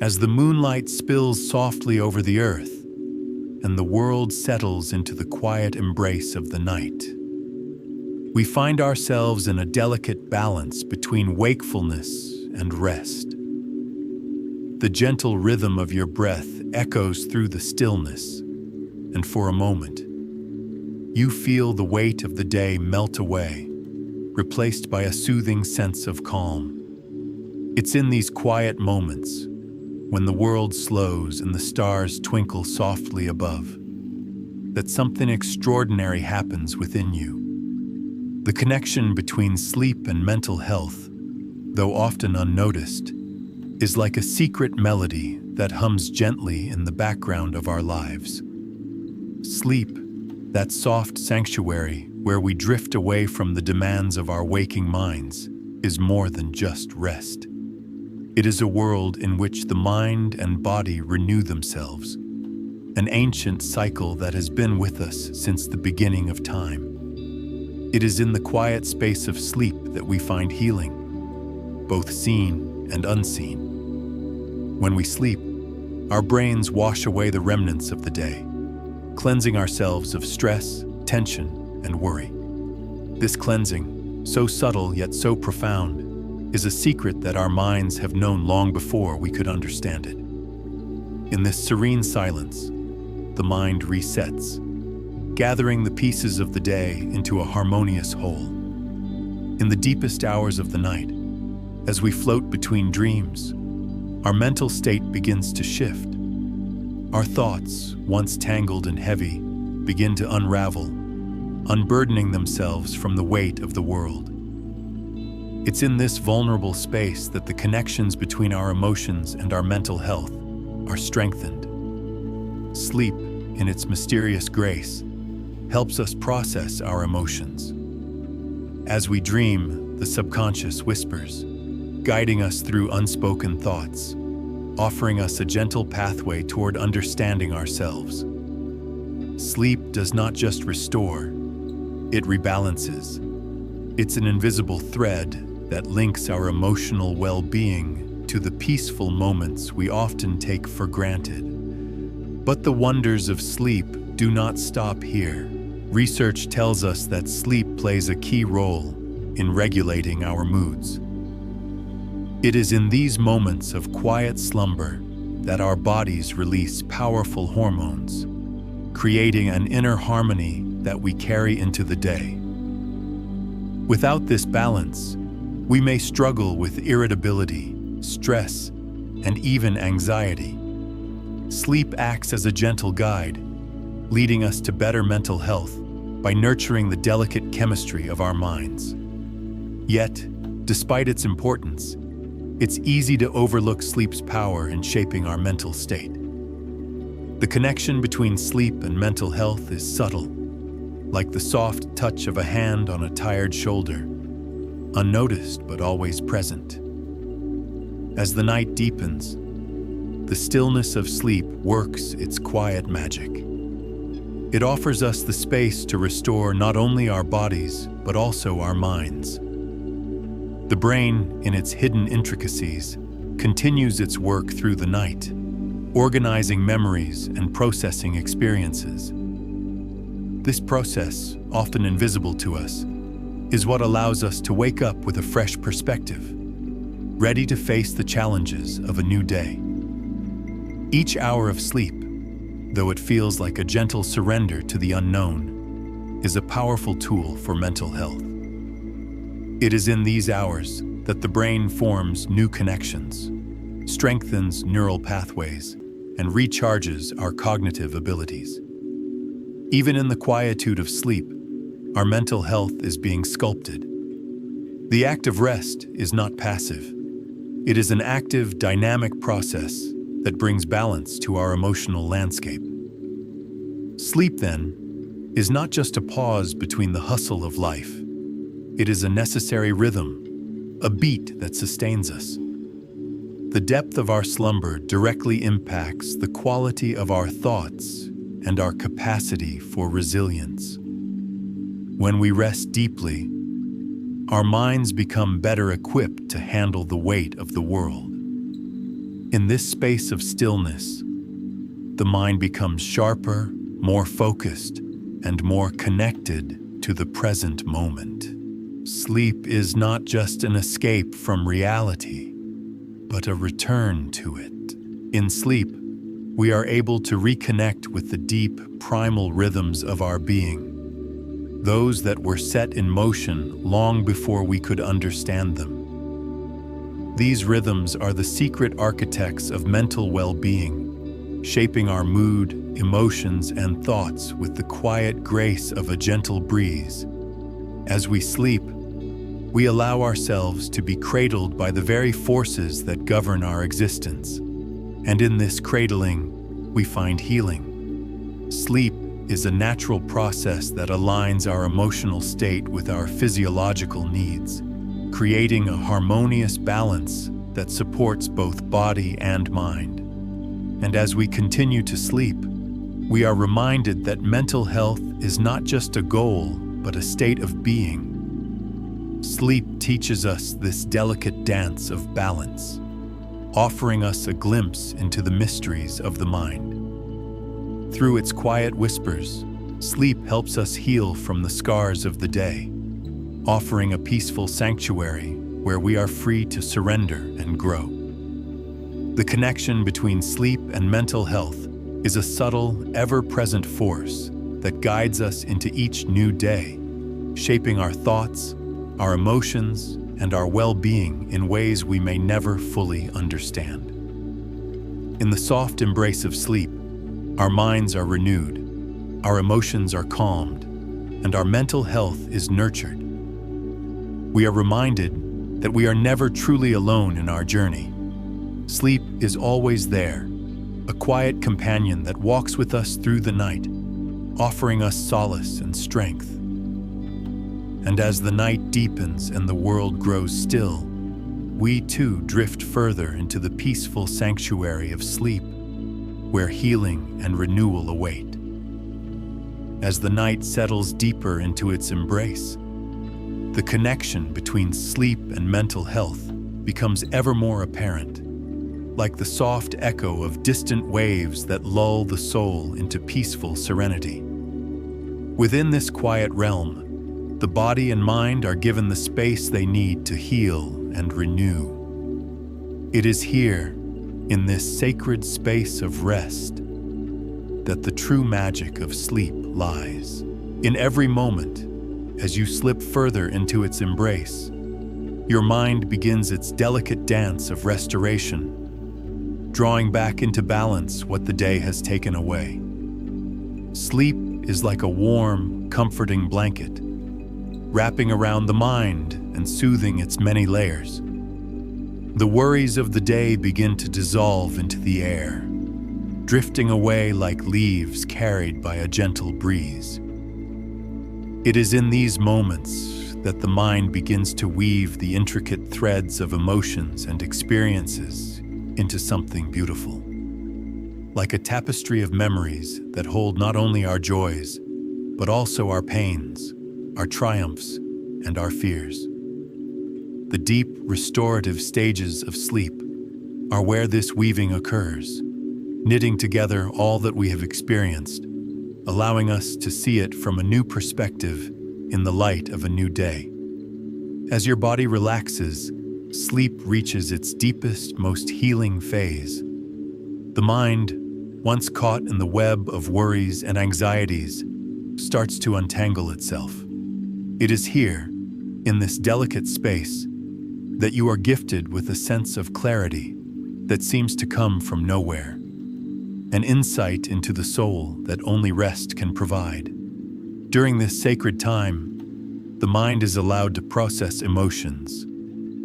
As the moonlight spills softly over the earth, and the world settles into the quiet embrace of the night, we find ourselves in a delicate balance between wakefulness and rest. The gentle rhythm of your breath echoes through the stillness, and for a moment, you feel the weight of the day melt away, replaced by a soothing sense of calm. It's in these quiet moments, when the world slows and the stars twinkle softly above, that something extraordinary happens within you. The connection between sleep and mental health, though often unnoticed, is like a secret melody that hums gently in the background of our lives. Sleep, that soft sanctuary where we drift away from the demands of our waking minds, is more than just rest. It is a world in which the mind and body renew themselves, an ancient cycle that has been with us since the beginning of time. It is in the quiet space of sleep that we find healing, both seen and unseen. When we sleep, our brains wash away the remnants of the day, cleansing ourselves of stress, tension, and worry. This cleansing, so subtle yet so profound, is a secret that our minds have known long before we could understand it. In this serene silence, the mind resets, gathering the pieces of the day into a harmonious whole. In the deepest hours of the night, as we float between dreams, our mental state begins to shift. Our thoughts, once tangled and heavy, begin to unravel, unburdening themselves from the weight of the world. It's in this vulnerable space that the connections between our emotions and our mental health are strengthened. Sleep, in its mysterious grace, helps us process our emotions. As we dream, the subconscious whispers, guiding us through unspoken thoughts, offering us a gentle pathway toward understanding ourselves. Sleep does not just restore, it rebalances. It's an invisible thread that links our emotional well-being to the peaceful moments we often take for granted. But the wonders of sleep do not stop here. Research tells us that sleep plays a key role in regulating our moods. It is in these moments of quiet slumber that our bodies release powerful hormones, creating an inner harmony that we carry into the day. Without this balance, we may struggle with irritability, stress, and even anxiety. Sleep acts as a gentle guide, leading us to better mental health by nurturing the delicate chemistry of our minds. Yet, despite its importance, it's easy to overlook sleep's power in shaping our mental state. The connection between sleep and mental health is subtle, like the soft touch of a hand on a tired shoulder, unnoticed but always present. As the night deepens, the stillness of sleep works its quiet magic. It offers us the space to restore not only our bodies, but also our minds. The brain, in its hidden intricacies, continues its work through the night, organizing memories and processing experiences. This process, often invisible to us, is what allows us to wake up with a fresh perspective, ready to face the challenges of a new day. Each hour of sleep, though it feels like a gentle surrender to the unknown, is a powerful tool for mental health. It is in these hours that the brain forms new connections, strengthens neural pathways, and recharges our cognitive abilities. Even in the quietude of sleep, our mental health is being sculpted. The act of rest is not passive. It is an active, dynamic process that brings balance to our emotional landscape. Sleep, then, is not just a pause between the hustle of life. It is a necessary rhythm, a beat that sustains us. The depth of our slumber directly impacts the quality of our thoughts and our capacity for resilience. When we rest deeply, our minds become better equipped to handle the weight of the world. In this space of stillness, the mind becomes sharper, more focused, and more connected to the present moment. Sleep is not just an escape from reality, but a return to it. In sleep, we are able to reconnect with the deep, primal rhythms of our being, those that were set in motion long before we could understand them. These rhythms are the secret architects of mental well-being, shaping our mood, emotions, and thoughts with the quiet grace of a gentle breeze. As we sleep, we allow ourselves to be cradled by the very forces that govern our existence. And in this cradling, we find healing. Sleep is a natural process that aligns our emotional state with our physiological needs, creating a harmonious balance that supports both body and mind. And as we continue to sleep, we are reminded that mental health is not just a goal, but a state of being. Sleep teaches us this delicate dance of balance, offering us a glimpse into the mysteries of the mind. Through its quiet whispers, sleep helps us heal from the scars of the day, offering a peaceful sanctuary where we are free to surrender and grow. The connection between sleep and mental health is a subtle, ever-present force that guides us into each new day, shaping our thoughts, our emotions, and our well-being in ways we may never fully understand. In the soft embrace of sleep, our minds are renewed, our emotions are calmed, and our mental health is nurtured. We are reminded that we are never truly alone in our journey. Sleep is always there, a quiet companion that walks with us through the night, offering us solace and strength. And as the night deepens and the world grows still, we too drift further into the peaceful sanctuary of sleep, where healing and renewal await. As the night settles deeper into its embrace, the connection between sleep and mental health becomes ever more apparent, like the soft echo of distant waves that lull the soul into peaceful serenity. Within this quiet realm, the body and mind are given the space they need to heal and renew. It is here, in this sacred space of rest, that the true magic of sleep lies. In every moment, as you slip further into its embrace, your mind begins its delicate dance of restoration, drawing back into balance what the day has taken away. Sleep is like a warm, comforting blanket, wrapping around the mind and soothing its many layers. The worries of the day begin to dissolve into the air, drifting away like leaves carried by a gentle breeze. It is in these moments that the mind begins to weave the intricate threads of emotions and experiences into something beautiful, like a tapestry of memories that hold not only our joys, but also our pains, our triumphs, and our fears. The deep, restorative stages of sleep are where this weaving occurs, knitting together all that we have experienced, allowing us to see it from a new perspective in the light of a new day. As your body relaxes, sleep reaches its deepest, most healing phase. The mind, once caught in the web of worries and anxieties, starts to untangle itself. It is here, in this delicate space, that you are gifted with a sense of clarity that seems to come from nowhere, an insight into the soul that only rest can provide. During this sacred time, the mind is allowed to process emotions,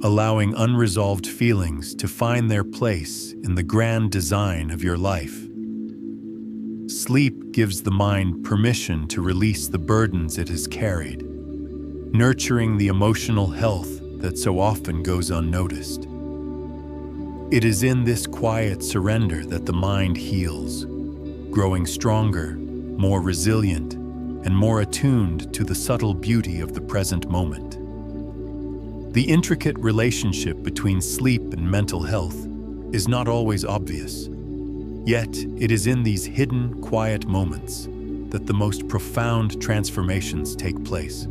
allowing unresolved feelings to find their place in the grand design of your life. Sleep gives the mind permission to release the burdens it has carried, nurturing the emotional health that so often goes unnoticed. It is in this quiet surrender that the mind heals, growing stronger, more resilient, and more attuned to the subtle beauty of the present moment. The intricate relationship between sleep and mental health is not always obvious. Yet, it is in these hidden, quiet moments that the most profound transformations take place.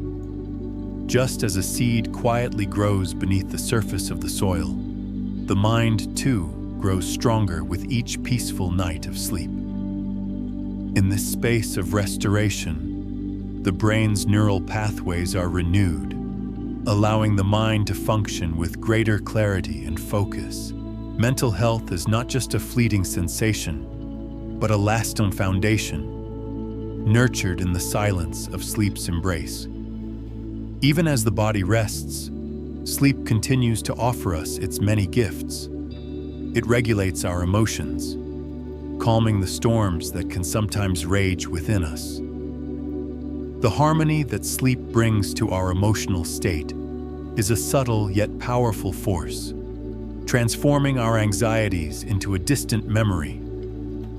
Just as a seed quietly grows beneath the surface of the soil, the mind, too, grows stronger with each peaceful night of sleep. In this space of restoration, the brain's neural pathways are renewed, allowing the mind to function with greater clarity and focus. Mental health is not just a fleeting sensation, but a lasting foundation, nurtured in the silence of sleep's embrace. Even as the body rests, sleep continues to offer us its many gifts. It regulates our emotions, calming the storms that can sometimes rage within us. The harmony that sleep brings to our emotional state is a subtle yet powerful force, transforming our anxieties into a distant memory,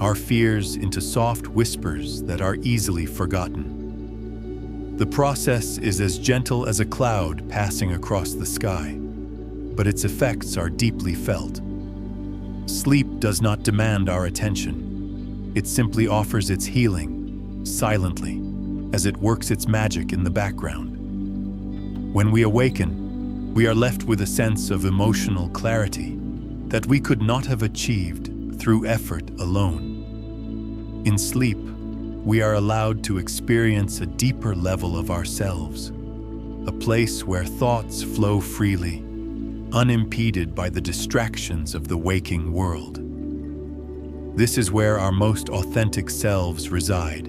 our fears into soft whispers that are easily forgotten. The process is as gentle as a cloud passing across the sky, but its effects are deeply felt. Sleep does not demand our attention. It simply offers its healing, silently, as it works its magic in the background. When we awaken, we are left with a sense of emotional clarity that we could not have achieved through effort alone. In sleep, we are allowed to experience a deeper level of ourselves, a place where thoughts flow freely, unimpeded by the distractions of the waking world. This is where our most authentic selves reside,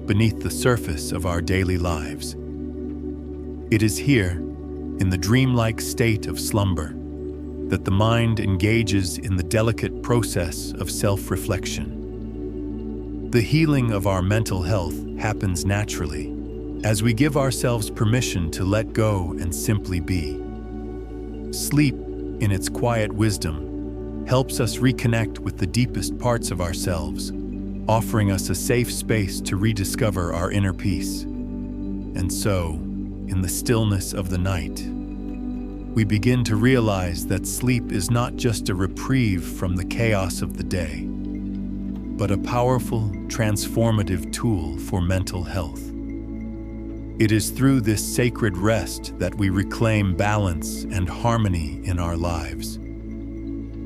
beneath the surface of our daily lives. It is here, in the dreamlike state of slumber, that the mind engages in the delicate process of self-reflection. The healing of our mental health happens naturally, as we give ourselves permission to let go and simply be. Sleep, in its quiet wisdom, helps us reconnect with the deepest parts of ourselves, offering us a safe space to rediscover our inner peace. And so, in the stillness of the night, we begin to realize that sleep is not just a reprieve from the chaos of the day, but a powerful, transformative tool for mental health. It is through this sacred rest that we reclaim balance and harmony in our lives.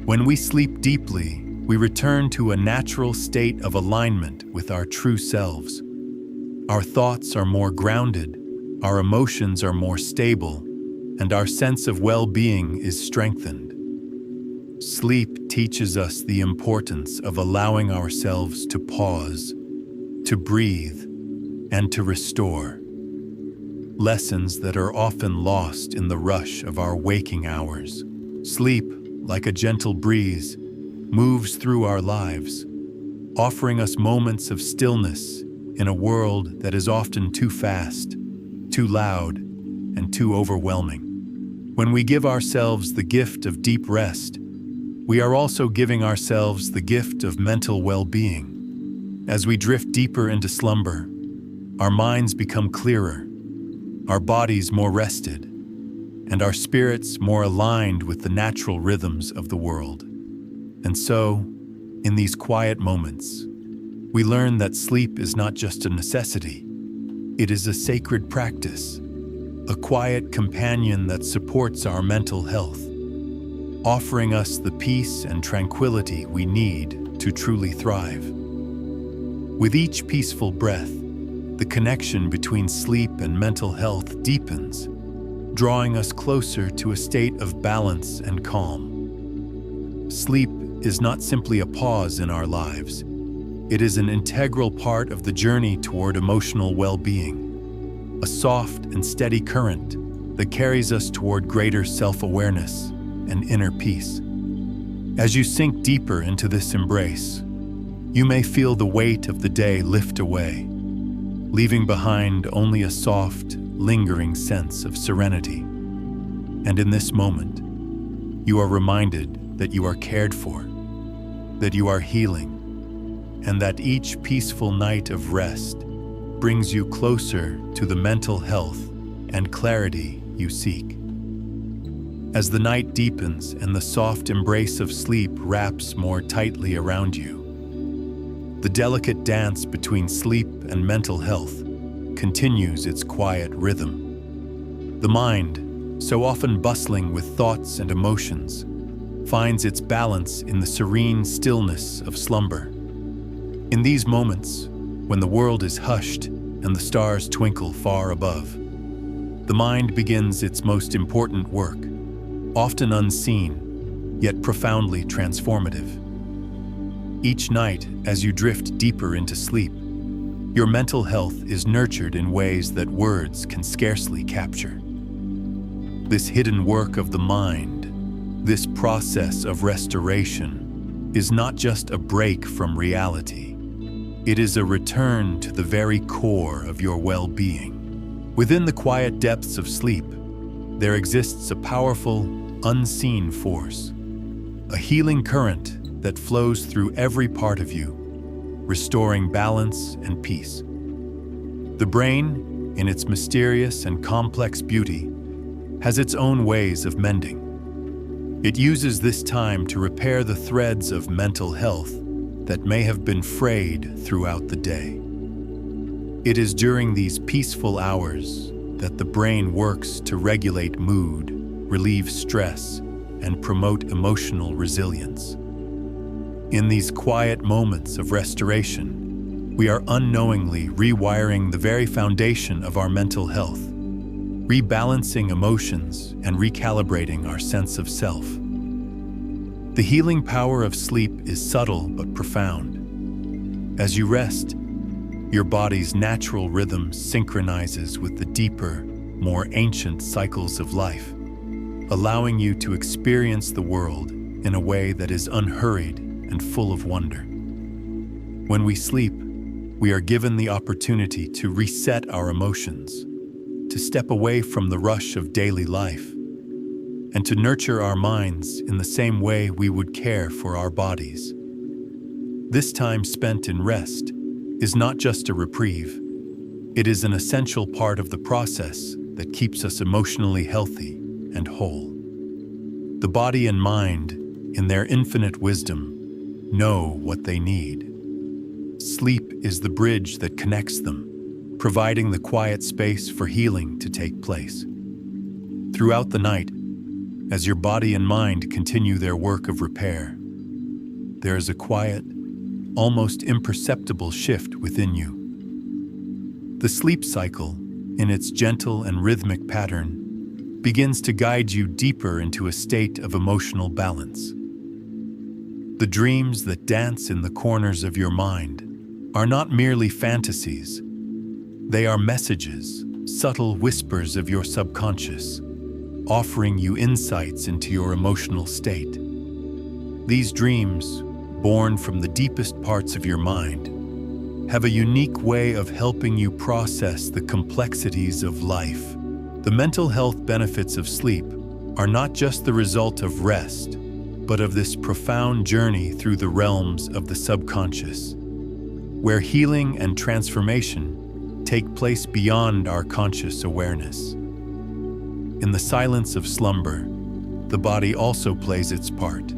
When we sleep deeply, we return to a natural state of alignment with our true selves. Our thoughts are more grounded, our emotions are more stable, and our sense of well-being is strengthened. Sleep teaches us the importance of allowing ourselves to pause, to breathe, and to restore. Lessons that are often lost in the rush of our waking hours. Sleep, like a gentle breeze, moves through our lives, offering us moments of stillness in a world that is often too fast, too loud, and too overwhelming. When we give ourselves the gift of deep rest, we are also giving ourselves the gift of mental well-being. As we drift deeper into slumber, our minds become clearer, our bodies more rested, and our spirits more aligned with the natural rhythms of the world. And so, in these quiet moments, we learn that sleep is not just a necessity, it is a sacred practice, a quiet companion that supports our mental health, offering us the peace and tranquility we need to truly thrive. With each peaceful breath, the connection between sleep and mental health deepens, drawing us closer to a state of balance and calm. Sleep is not simply a pause in our lives. It is an integral part of the journey toward emotional well-being, a soft and steady current that carries us toward greater self-awareness and inner peace. As you sink deeper into this embrace, you may feel the weight of the day lift away, leaving behind only a soft, lingering sense of serenity. And in this moment, you are reminded that you are cared for, that you are healing, and that each peaceful night of rest brings you closer to the mental health and clarity you seek. As the night deepens and the soft embrace of sleep wraps more tightly around you, the delicate dance between sleep and mental health continues its quiet rhythm. The mind, so often bustling with thoughts and emotions, finds its balance in the serene stillness of slumber. In these moments, when the world is hushed and the stars twinkle far above, the mind begins its most important work, often unseen, yet profoundly transformative. Each night, as you drift deeper into sleep, your mental health is nurtured in ways that words can scarcely capture. This hidden work of the mind, this process of restoration, is not just a break from reality. It is a return to the very core of your well-being. Within the quiet depths of sleep, there exists a powerful, unseen force, a healing current that flows through every part of you, restoring balance and peace. The brain, in its mysterious and complex beauty, has its own ways of mending. It uses this time to repair the threads of mental health that may have been frayed throughout the day. It is during these peaceful hours that the brain works to regulate mood, relieve stress, and promote emotional resilience. In these quiet moments of restoration, we are unknowingly rewiring the very foundation of our mental health, rebalancing emotions and recalibrating our sense of self. The healing power of sleep is subtle but profound. As you rest, your body's natural rhythm synchronizes with the deeper, more ancient cycles of life, allowing you to experience the world in a way that is unhurried and full of wonder. When we sleep, we are given the opportunity to reset our emotions, to step away from the rush of daily life, and to nurture our minds in the same way we would care for our bodies. This time spent in rest is not just a reprieve, it is an essential part of the process that keeps us emotionally healthy and whole. The body and mind, in their infinite wisdom, know what they need. Sleep is the bridge that connects them, providing the quiet space for healing to take place. Throughout the night, as your body and mind continue their work of repair, there is a quiet, almost imperceptible shift within you. The sleep cycle, in its gentle and rhythmic pattern, begins to guide you deeper into a state of emotional balance. The dreams that dance in the corners of your mind are not merely fantasies. They are messages, subtle whispers of your subconscious, offering you insights into your emotional state. These dreams, born from the deepest parts of your mind, have a unique way of helping you process the complexities of life. The mental health benefits of sleep are not just the result of rest, but of this profound journey through the realms of the subconscious, where healing and transformation take place beyond our conscious awareness. In the silence of slumber, the body also plays its part.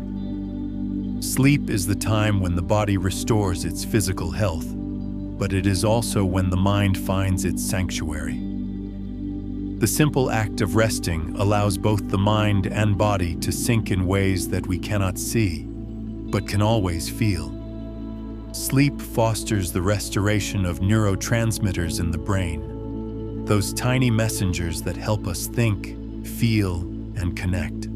Sleep is the time when the body restores its physical health, but it is also when the mind finds its sanctuary. The simple act of resting allows both the mind and body to sync in ways that we cannot see, but can always feel. Sleep fosters the restoration of neurotransmitters in the brain, those tiny messengers that help us think, feel, and connect.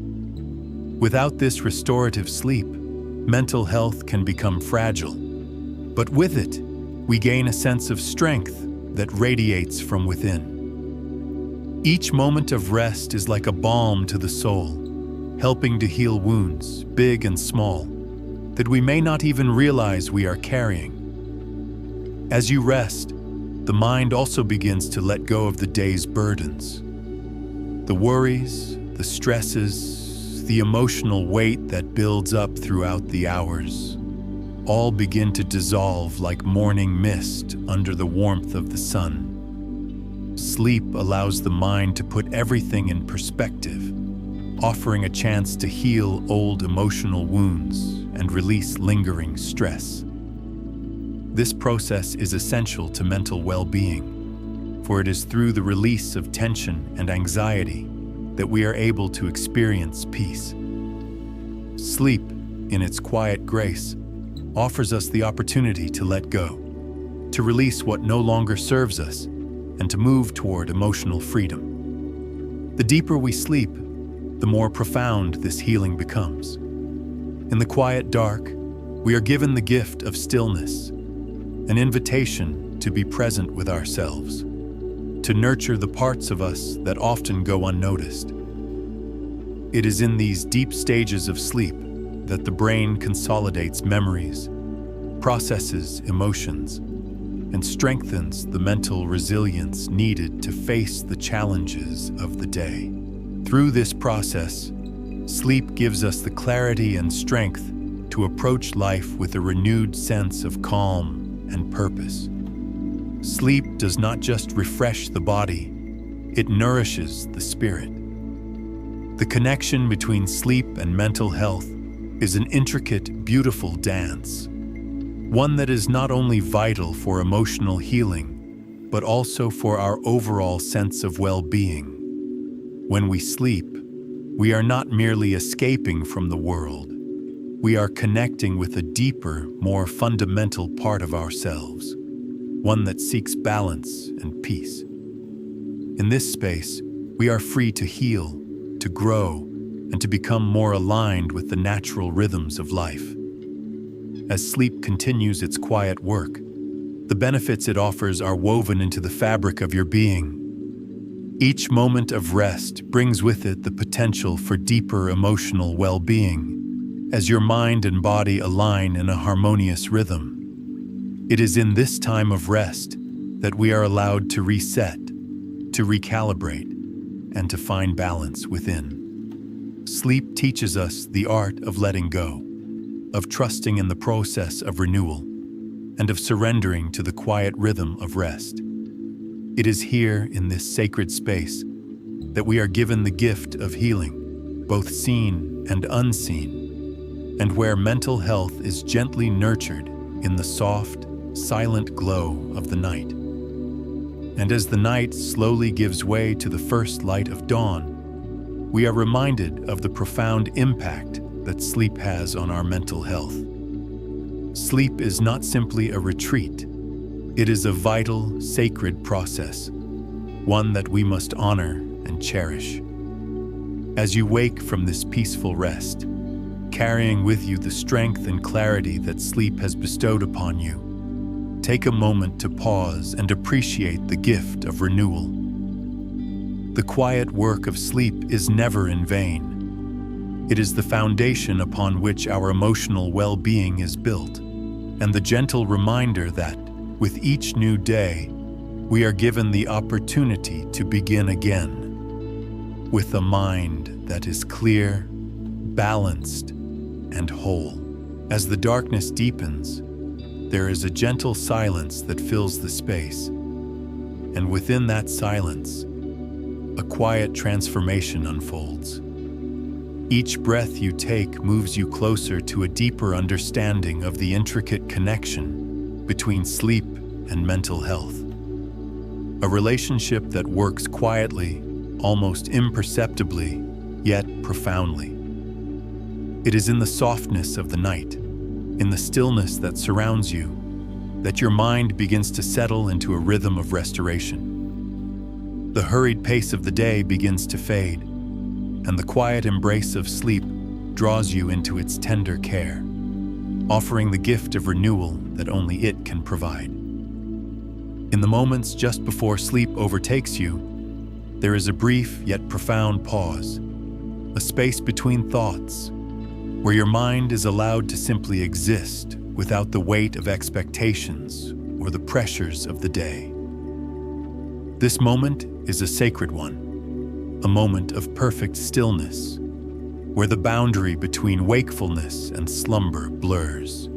Without this restorative sleep, mental health can become fragile, but with it, we gain a sense of strength that radiates from within. Each moment of rest is like a balm to the soul, helping to heal wounds, big and small, that we may not even realize we are carrying. As you rest, the mind also begins to let go of the day's burdens. The worries, the stresses, the emotional weight that builds up throughout the hours, all begin to dissolve like morning mist under the warmth of the sun. Sleep allows the mind to put everything in perspective, offering a chance to heal old emotional wounds and release lingering stress. This process is essential to mental well-being, for it is through the release of tension and anxiety that we are able to experience peace. Sleep, in its quiet grace, offers us the opportunity to let go, to release what no longer serves us, and to move toward emotional freedom. The deeper we sleep, the more profound this healing becomes. In the quiet dark, we are given the gift of stillness, an invitation to be present with ourselves, to nurture the parts of us that often go unnoticed. It is in these deep stages of sleep that the brain consolidates memories, processes emotions, and strengthens the mental resilience needed to face the challenges of the day. Through this process, sleep gives us the clarity and strength to approach life with a renewed sense of calm and purpose. Sleep does not just refresh the body, it nourishes the spirit. The connection between sleep and mental health is an intricate, beautiful dance, one that is not only vital for emotional healing, but also for our overall sense of well-being. When we sleep, we are not merely escaping from the world. We are connecting with a deeper, more fundamental part of ourselves, one that seeks balance and peace. In this space, we are free to heal, to grow, and to become more aligned with the natural rhythms of life. As sleep continues its quiet work, the benefits it offers are woven into the fabric of your being. Each moment of rest brings with it the potential for deeper emotional well-being, as your mind and body align in a harmonious rhythm. It is in this time of rest that we are allowed to reset, to recalibrate, and to find balance within. Sleep teaches us the art of letting go, of trusting in the process of renewal, and of surrendering to the quiet rhythm of rest. It is here, in this sacred space, that we are given the gift of healing, both seen and unseen, and where mental health is gently nurtured in the soft, silent glow of the night. And as the night slowly gives way to the first light of dawn, we are reminded of the profound impact that sleep has on our mental health. Sleep is not simply a retreat. It is a vital, sacred process, one that we must honor and cherish. As you wake from this peaceful rest, carrying with you the strength and clarity that sleep has bestowed upon you, take a moment to pause and appreciate the gift of renewal. The quiet work of sleep is never in vain. It is the foundation upon which our emotional well-being is built, and the gentle reminder that, with each new day, we are given the opportunity to begin again, with a mind that is clear, balanced, and whole. As the darkness deepens, there is a gentle silence that fills the space, and within that silence, a quiet transformation unfolds. Each breath you take moves you closer to a deeper understanding of the intricate connection between sleep and mental health. A relationship that works quietly, almost imperceptibly, yet profoundly. It is in the softness of the night, in the stillness that surrounds you, that your mind begins to settle into a rhythm of restoration. The hurried pace of the day begins to fade, and the quiet embrace of sleep draws you into its tender care, offering the gift of renewal that only it can provide. In the moments just before sleep overtakes you, there is a brief yet profound pause, a space between thoughts, where your mind is allowed to simply exist without the weight of expectations or the pressures of the day. This moment is a sacred one, a moment of perfect stillness, where the boundary between wakefulness and slumber blurs.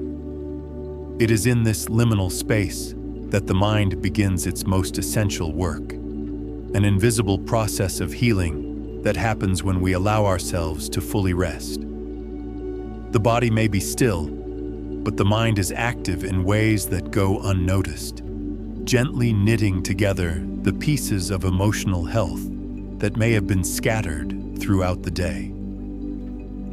It is in this liminal space that the mind begins its most essential work, an invisible process of healing that happens when we allow ourselves to fully rest. The body may be still, but the mind is active in ways that go unnoticed, gently knitting together the pieces of emotional health that may have been scattered throughout the day.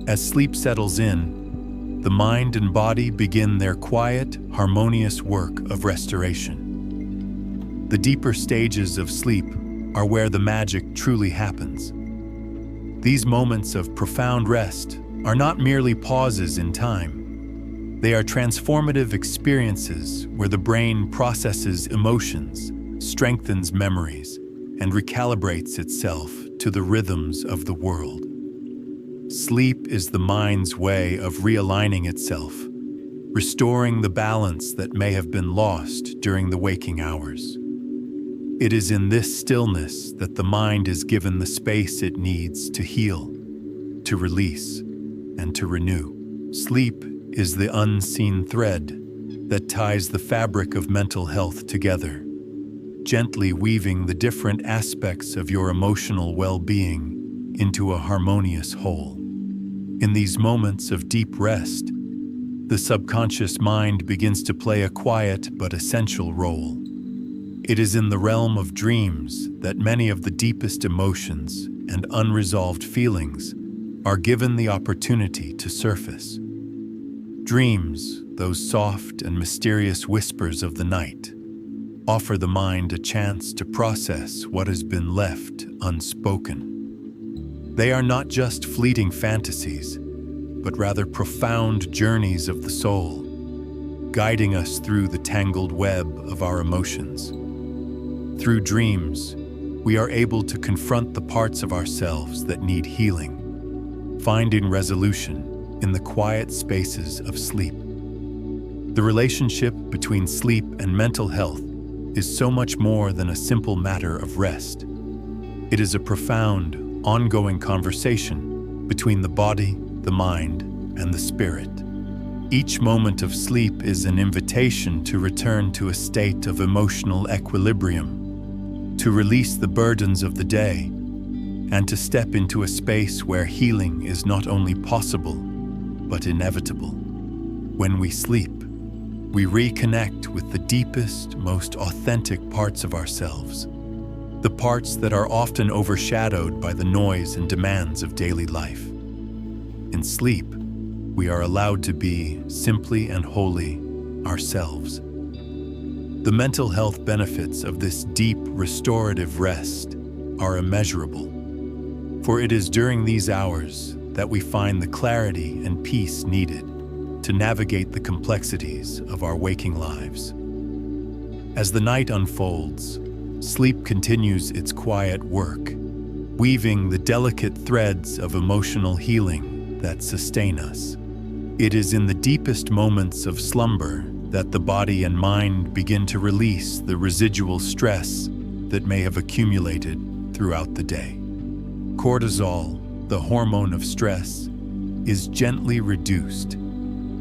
As sleep settles in, the mind and body begin their quiet, harmonious work of restoration. The deeper stages of sleep are where the magic truly happens. These moments of profound rest are not merely pauses in time. They are transformative experiences where the brain processes emotions, strengthens memories, and recalibrates itself to the rhythms of the world. Sleep is the mind's way of realigning itself, restoring the balance that may have been lost during the waking hours. It is in this stillness that the mind is given the space it needs to heal, to release, and to renew. Sleep is the unseen thread that ties the fabric of mental health together, gently weaving the different aspects of your emotional well-being into a harmonious whole. In these moments of deep rest, the subconscious mind begins to play a quiet but essential role. It is in the realm of dreams that many of the deepest emotions and unresolved feelings are given the opportunity to surface. Dreams, those soft and mysterious whispers of the night, offer the mind a chance to process what has been left unspoken. They are not just fleeting fantasies, but rather profound journeys of the soul, guiding us through the tangled web of our emotions. Through dreams, we are able to confront the parts of ourselves that need healing, finding resolution in the quiet spaces of sleep. The relationship between sleep and mental health is so much more than a simple matter of rest. It is a profound, ongoing conversation between the body, the mind, and the spirit. Each moment of sleep is an invitation to return to a state of emotional equilibrium, to release the burdens of the day, and to step into a space where healing is not only possible, but inevitable. When we sleep, we reconnect with the deepest, most authentic parts of ourselves, the parts that are often overshadowed by the noise and demands of daily life. In sleep, we are allowed to be simply and wholly ourselves. The mental health benefits of this deep, restorative rest are immeasurable, for it is during these hours that we find the clarity and peace needed to navigate the complexities of our waking lives. As the night unfolds, sleep continues its quiet work, weaving the delicate threads of emotional healing that sustain us. It is in the deepest moments of slumber that the body and mind begin to release the residual stress that may have accumulated throughout the day. Cortisol, the hormone of stress, is gently reduced,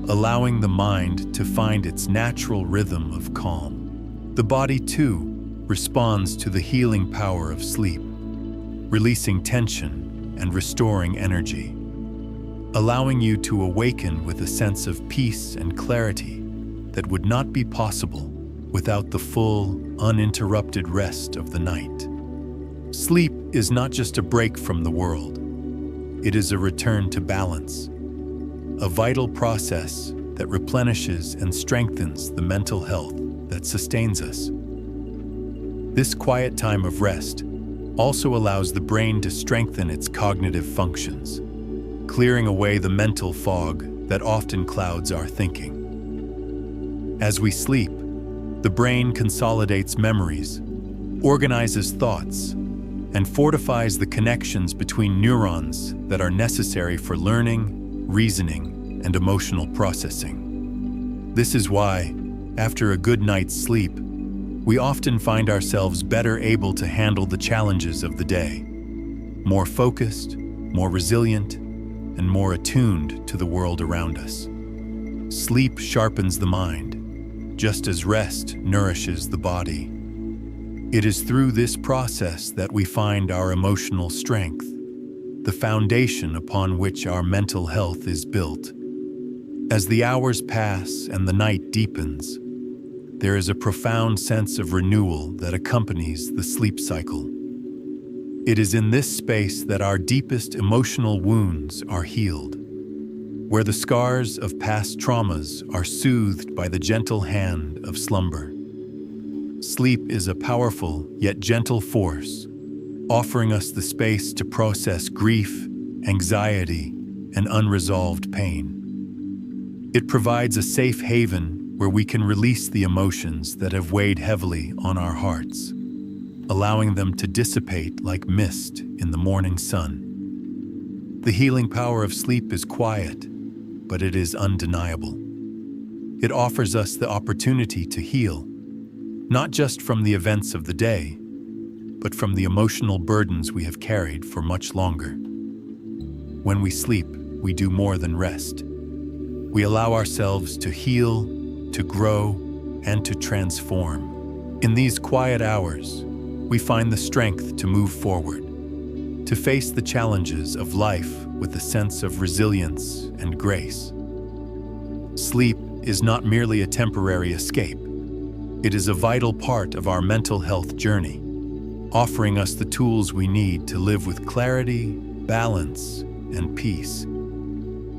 allowing the mind to find its natural rhythm of calm. The body, too, responds to the healing power of sleep, releasing tension and restoring energy, allowing you to awaken with a sense of peace and clarity that would not be possible without the full, uninterrupted rest of the night. Sleep is not just a break from the world. It is a return to balance, a vital process that replenishes and strengthens the mental health that sustains us. This quiet time of rest also allows the brain to strengthen its cognitive functions, clearing away the mental fog that often clouds our thinking. As we sleep, the brain consolidates memories, organizes thoughts, and fortifies the connections between neurons that are necessary for learning, reasoning, and emotional processing. This is why, after a good night's sleep, we often find ourselves better able to handle the challenges of the day, more focused, more resilient, and more attuned to the world around us. Sleep sharpens the mind, just as rest nourishes the body. It is through this process that we find our emotional strength, the foundation upon which our mental health is built. As the hours pass and the night deepens, there is a profound sense of renewal that accompanies the sleep cycle. It is in this space that our deepest emotional wounds are healed, where the scars of past traumas are soothed by the gentle hand of slumber. Sleep is a powerful yet gentle force, offering us the space to process grief, anxiety, and unresolved pain. It provides a safe haven where we can release the emotions that have weighed heavily on our hearts, allowing them to dissipate like mist in the morning sun. The healing power of sleep is quiet, but it is undeniable. It offers us the opportunity to heal, not just from the events of the day, but from the emotional burdens we have carried for much longer. When we sleep, we do more than rest. We allow ourselves to heal, to grow, and to transform. In these quiet hours, we find the strength to move forward, to face the challenges of life with a sense of resilience and grace. Sleep is not merely a temporary escape. It is a vital part of our mental health journey, offering us the tools we need to live with clarity, balance, and peace.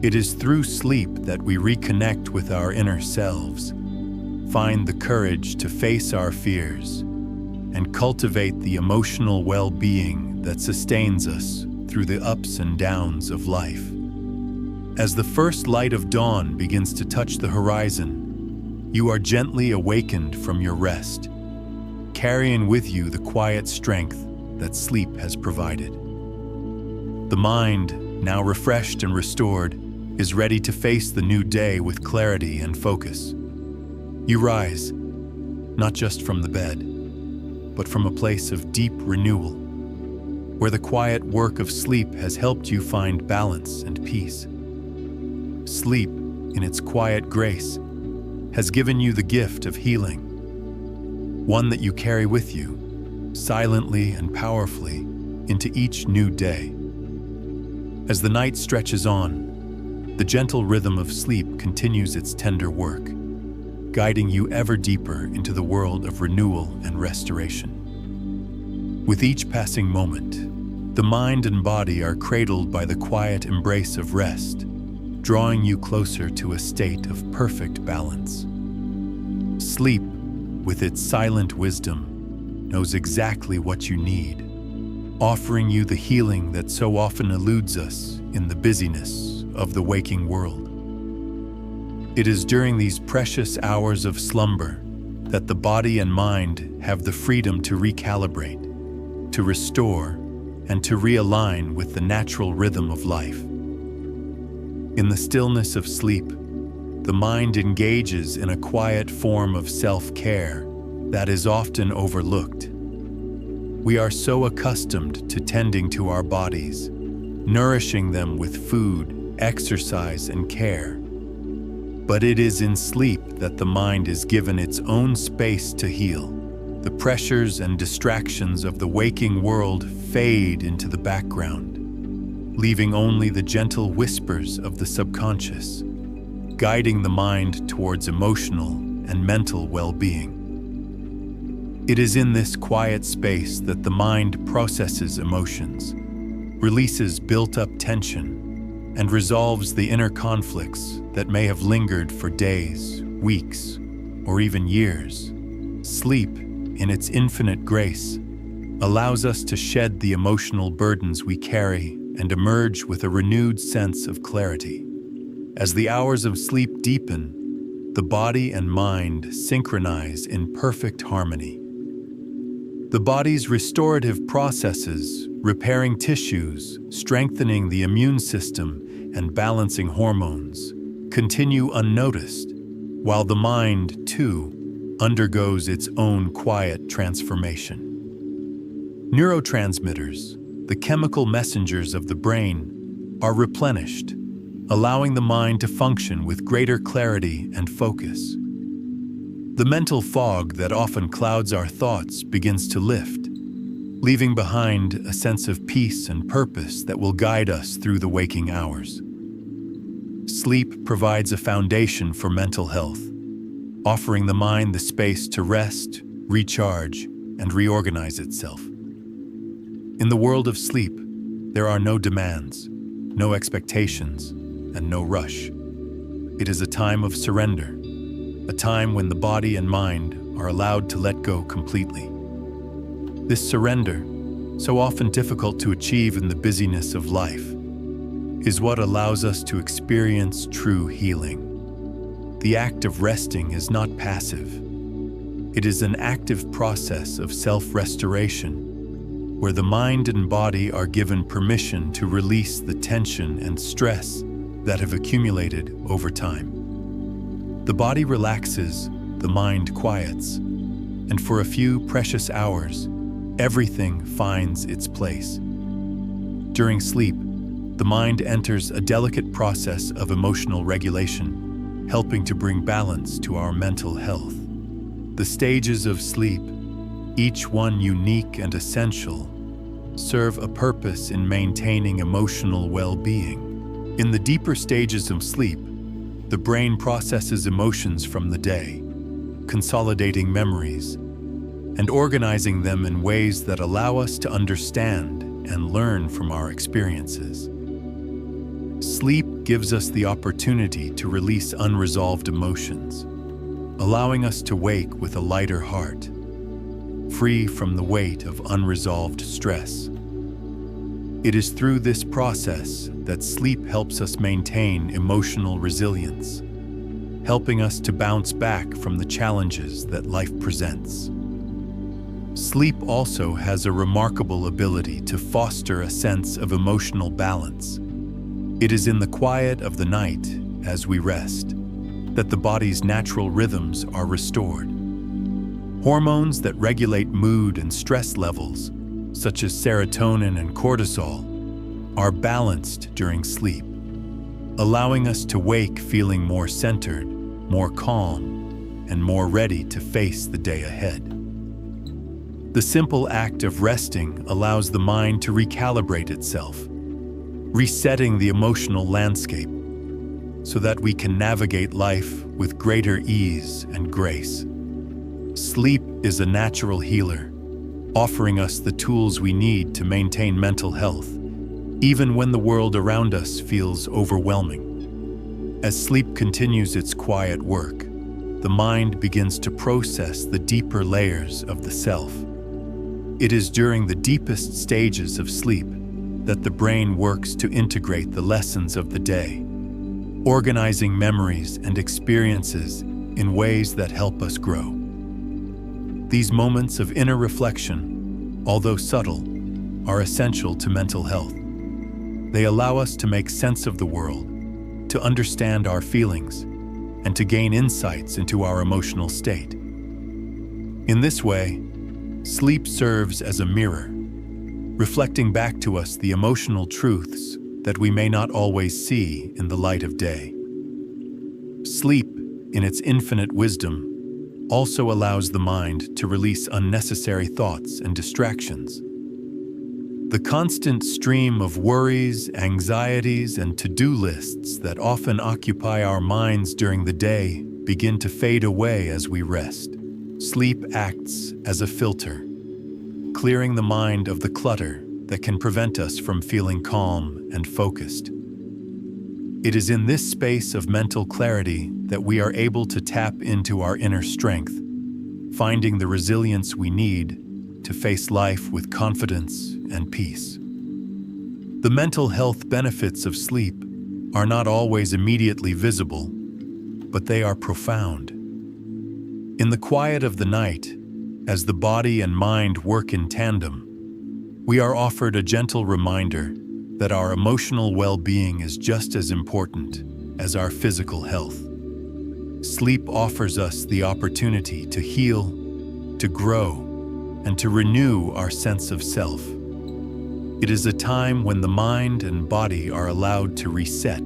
It is through sleep that we reconnect with our inner selves, find the courage to face our fears, and cultivate the emotional well-being that sustains us through the ups and downs of life. As the first light of dawn begins to touch the horizon, you are gently awakened from your rest, carrying with you the quiet strength that sleep has provided. The mind, now refreshed and restored, is ready to face the new day with clarity and focus. You rise, not just from the bed, but from a place of deep renewal, where the quiet work of sleep has helped you find balance and peace. Sleep, in its quiet grace, has given you the gift of healing, one that you carry with you, silently and powerfully, into each new day. As the night stretches on, the gentle rhythm of sleep continues its tender work, guiding you ever deeper into the world of renewal and restoration. With each passing moment, the mind and body are cradled by the quiet embrace of rest, drawing you closer to a state of perfect balance. Sleep, with its silent wisdom, knows exactly what you need, offering you the healing that so often eludes us in the busyness of the waking world. It is during these precious hours of slumber that the body and mind have the freedom to recalibrate, to restore, and to realign with the natural rhythm of life. In the stillness of sleep, the mind engages in a quiet form of self-care that is often overlooked. We are so accustomed to tending to our bodies, nourishing them with food, exercise, and care. But it is in sleep that the mind is given its own space to heal. The pressures and distractions of the waking world fade into the background, leaving only the gentle whispers of the subconscious, guiding the mind towards emotional and mental well-being. It is in this quiet space that the mind processes emotions, releases built-up tension, and resolves the inner conflicts that may have lingered for days, weeks, or even years. Sleep, in its infinite grace, allows us to shed the emotional burdens we carry and emerge with a renewed sense of clarity. As the hours of sleep deepen, the body and mind synchronize in perfect harmony. The body's restorative processes, repairing tissues, strengthening the immune system, and balancing hormones, continue unnoticed, while the mind, too, undergoes its own quiet transformation. Neurotransmitters, the chemical messengers of the brain, are replenished, allowing the mind to function with greater clarity and focus. The mental fog that often clouds our thoughts begins to lift, leaving behind a sense of peace and purpose that will guide us through the waking hours. Sleep provides a foundation for mental health, offering the mind the space to rest, recharge, and reorganize itself. In the world of sleep, there are no demands, no expectations, and no rush. It is a time of surrender, a time when the body and mind are allowed to let go completely. This surrender, so often difficult to achieve in the busyness of life, is what allows us to experience true healing. The act of resting is not passive. It is an active process of self-restoration, where the mind and body are given permission to release the tension and stress that have accumulated over time. The body relaxes, the mind quiets, and for a few precious hours, everything finds its place. During sleep, the mind enters a delicate process of emotional regulation, helping to bring balance to our mental health. The stages of sleep, each one unique and essential, serve a purpose in maintaining emotional well-being. In the deeper stages of sleep, the brain processes emotions from the day, consolidating memories, and organizing them in ways that allow us to understand and learn from our experiences. Sleep gives us the opportunity to release unresolved emotions, allowing us to wake with a lighter heart, free from the weight of unresolved stress. It is through this process that sleep helps us maintain emotional resilience, helping us to bounce back from the challenges that life presents. Sleep also has a remarkable ability to foster a sense of emotional balance. It is in the quiet of the night, as we rest, that the body's natural rhythms are restored. Hormones that regulate mood and stress levels, such as serotonin and cortisol, are balanced during sleep, allowing us to wake feeling more centered, more calm, and more ready to face the day ahead. The simple act of resting allows the mind to recalibrate itself, resetting the emotional landscape so that we can navigate life with greater ease and grace. Sleep is a natural healer, offering us the tools we need to maintain mental health, even when the world around us feels overwhelming. As sleep continues its quiet work, the mind begins to process the deeper layers of the self. It is during the deepest stages of sleep that the brain works to integrate the lessons of the day, organizing memories and experiences in ways that help us grow. These moments of inner reflection, although subtle, are essential to mental health. They allow us to make sense of the world, to understand our feelings, and to gain insights into our emotional state. In this way, sleep serves as a mirror, reflecting back to us the emotional truths that we may not always see in the light of day. Sleep, in its infinite wisdom, also allows the mind to release unnecessary thoughts and distractions. The constant stream of worries, anxieties, and to-do lists that often occupy our minds during the day begin to fade away as we rest. Sleep acts as a filter, clearing the mind of the clutter that can prevent us from feeling calm and focused. It is in this space of mental clarity that we are able to tap into our inner strength, finding the resilience we need to face life with confidence and peace. The mental health benefits of sleep are not always immediately visible, but they are profound. In the quiet of the night, as the body and mind work in tandem, we are offered a gentle reminder that our emotional well-being is just as important as our physical health. Sleep offers us the opportunity to heal, to grow, and to renew our sense of self. It is a time when the mind and body are allowed to reset,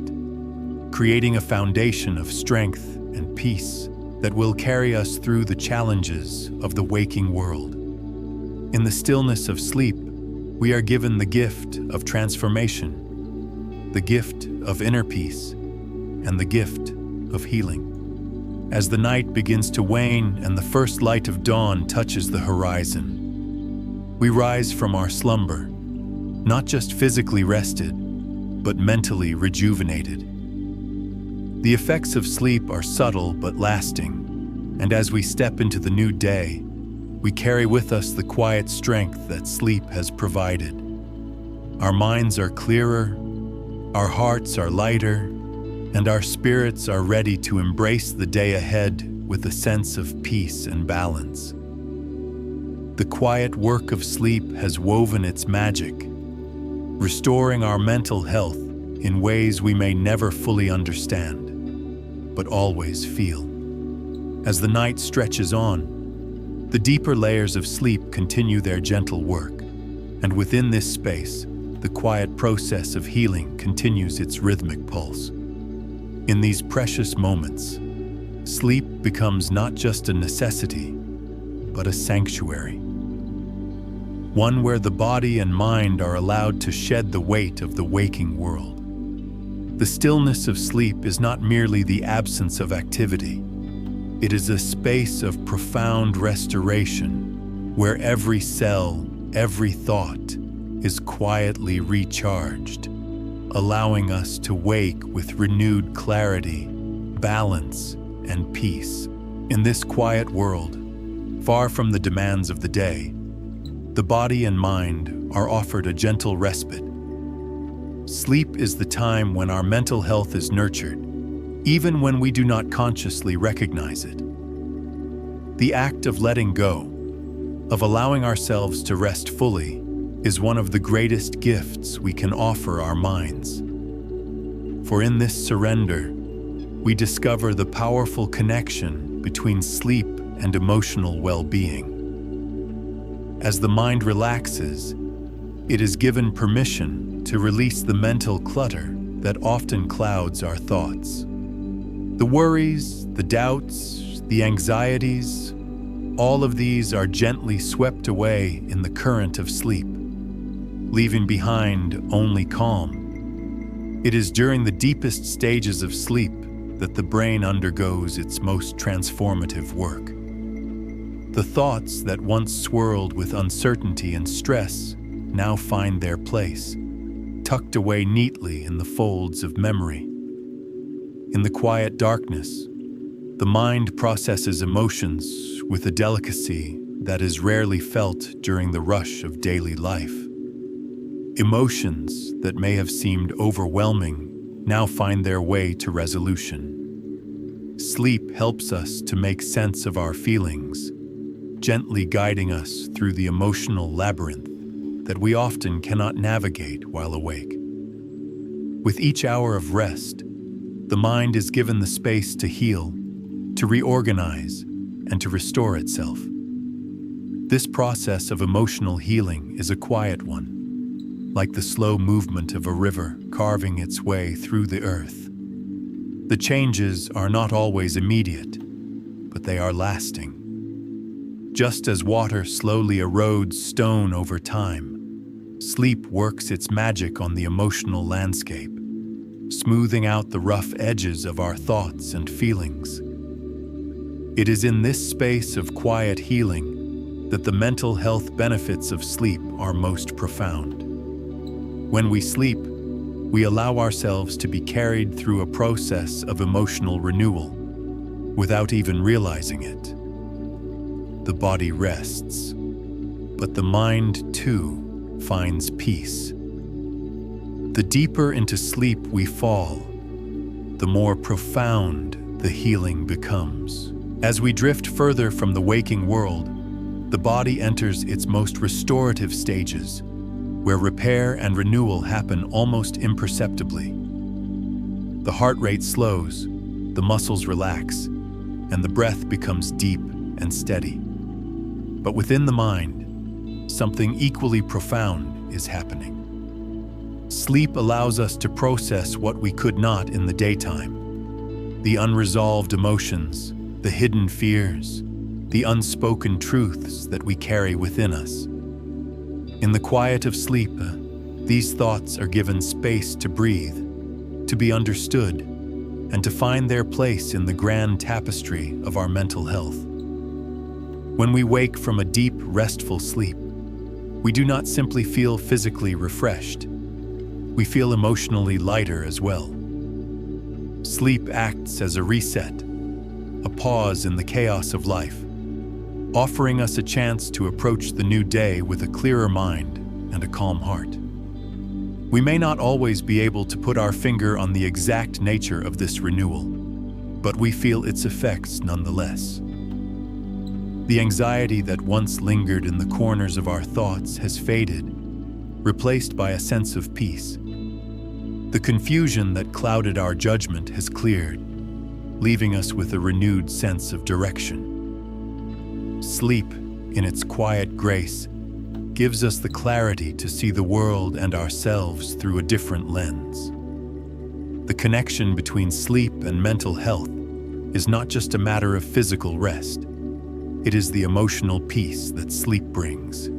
creating a foundation of strength and peace that will carry us through the challenges of the waking world. In the stillness of sleep, we are given the gift of transformation, the gift of inner peace, and the gift of healing. As the night begins to wane and the first light of dawn touches the horizon, we rise from our slumber, not just physically rested, but mentally rejuvenated. The effects of sleep are subtle but lasting, and as we step into the new day, we carry with us the quiet strength that sleep has provided. Our minds are clearer, our hearts are lighter, and our spirits are ready to embrace the day ahead with a sense of peace and balance. The quiet work of sleep has woven its magic, restoring our mental health in ways we may never fully understand, but always feel. As the night stretches on, the deeper layers of sleep continue their gentle work, and within this space, the quiet process of healing continues its rhythmic pulse. In these precious moments, sleep becomes not just a necessity, but a sanctuary. One where the body and mind are allowed to shed the weight of the waking world. The stillness of sleep is not merely the absence of activity. It is a space of profound restoration, where every cell, every thought is quietly recharged, allowing us to wake with renewed clarity, balance, and peace. In this quiet world, far from the demands of the day, the body and mind are offered a gentle respite. Sleep is the time when our mental health is nurtured, even when we do not consciously recognize it. The act of letting go, of allowing ourselves to rest fully, is one of the greatest gifts we can offer our minds. For in this surrender, we discover the powerful connection between sleep and emotional well-being. As the mind relaxes, it is given permission to release the mental clutter that often clouds our thoughts. The worries, the doubts, the anxieties, all of these are gently swept away in the current of sleep, leaving behind only calm. It is during the deepest stages of sleep that the brain undergoes its most transformative work. The thoughts that once swirled with uncertainty and stress now find their place, tucked away neatly in the folds of memory. In the quiet darkness, the mind processes emotions with a delicacy that is rarely felt during the rush of daily life. Emotions that may have seemed overwhelming now find their way to resolution. Sleep helps us to make sense of our feelings, gently guiding us through the emotional labyrinth that we often cannot navigate while awake. With each hour of rest, the mind is given the space to heal, to reorganize, and to restore itself. This process of emotional healing is a quiet one, like the slow movement of a river carving its way through the earth. The changes are not always immediate, but they are lasting. Just as water slowly erodes stone over time, sleep works its magic on the emotional landscape, smoothing out the rough edges of our thoughts and feelings. It is in this space of quiet healing that the mental health benefits of sleep are most profound. When we sleep, we allow ourselves to be carried through a process of emotional renewal without even realizing it. The body rests, but the mind, too, finds peace. The deeper into sleep we fall, the more profound the healing becomes. As we drift further from the waking world, the body enters its most restorative stages, where repair and renewal happen almost imperceptibly. The heart rate slows, the muscles relax, and the breath becomes deep and steady. But within the mind, something equally profound is happening. Sleep allows us to process what we could not in the daytime. The unresolved emotions, the hidden fears, the unspoken truths that we carry within us. In the quiet of sleep, these thoughts are given space to breathe, to be understood, and to find their place in the grand tapestry of our mental health. When we wake from a deep, restful sleep, we do not simply feel physically refreshed. We feel emotionally lighter as well. Sleep acts as a reset, a pause in the chaos of life, offering us a chance to approach the new day with a clearer mind and a calm heart. We may not always be able to put our finger on the exact nature of this renewal, but we feel its effects nonetheless. The anxiety that once lingered in the corners of our thoughts has faded, replaced by a sense of peace. The confusion that clouded our judgment has cleared, leaving us with a renewed sense of direction. Sleep, in its quiet grace, gives us the clarity to see the world and ourselves through a different lens. The connection between sleep and mental health is not just a matter of physical rest. It is the emotional peace that sleep brings.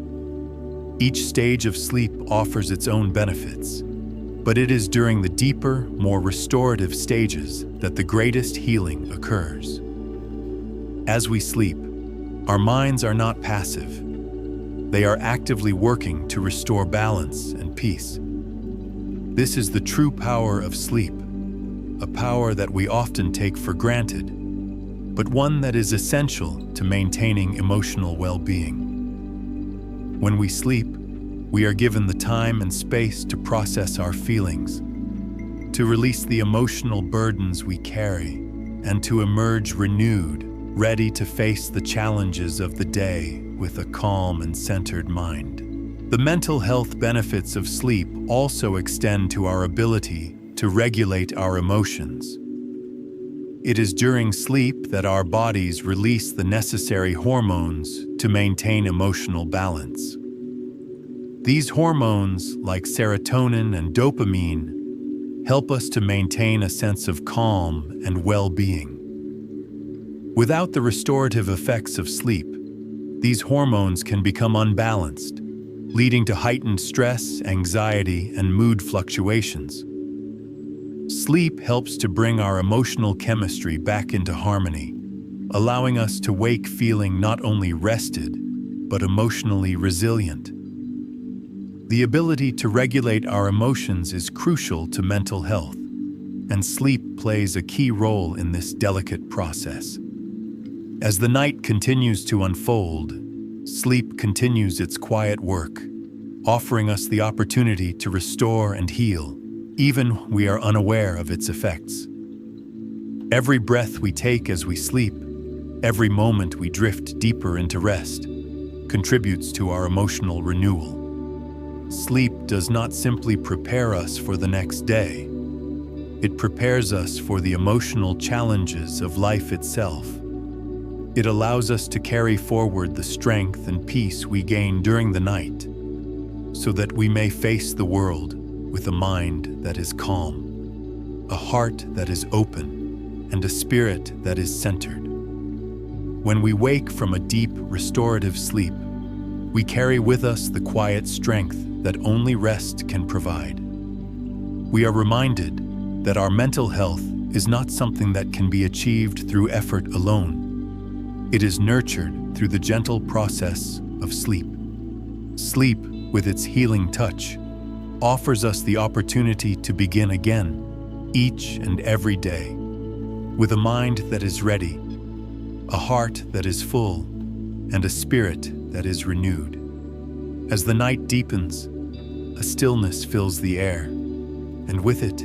Each stage of sleep offers its own benefits, but it is during the deeper, more restorative stages that the greatest healing occurs. As we sleep, our minds are not passive. They are actively working to restore balance and peace. This is the true power of sleep, a power that we often take for granted, but one that is essential to maintaining emotional well-being. When we sleep, we are given the time and space to process our feelings, to release the emotional burdens we carry, and to emerge renewed, ready to face the challenges of the day with a calm and centered mind. The mental health benefits of sleep also extend to our ability to regulate our emotions. It is during sleep that our bodies release the necessary hormones to maintain emotional balance. These hormones, like serotonin and dopamine, help us to maintain a sense of calm and well-being. Without the restorative effects of sleep, these hormones can become unbalanced, leading to heightened stress, anxiety, and mood fluctuations. Sleep helps to bring our emotional chemistry back into harmony, allowing us to wake feeling not only rested, but emotionally resilient. The ability to regulate our emotions is crucial to mental health, and sleep plays a key role in this delicate process. As the night continues to unfold, sleep continues its quiet work, offering us the opportunity to restore and heal, even when we are unaware of its effects. Every breath we take as we sleep, every moment we drift deeper into rest, contributes to our emotional renewal. Sleep does not simply prepare us for the next day. It prepares us for the emotional challenges of life itself. It allows us to carry forward the strength and peace we gain during the night, so that we may face the world with a mind that is calm, a heart that is open, and a spirit that is centered. When we wake from a deep, restorative sleep, we carry with us the quiet strength that only rest can provide. We are reminded that our mental health is not something that can be achieved through effort alone. It is nurtured through the gentle process of sleep. Sleep, with its healing touch, offers us the opportunity to begin again, each and every day, with a mind that is ready, a heart that is full, and a spirit that is renewed. As the night deepens, a stillness fills the air, and with it,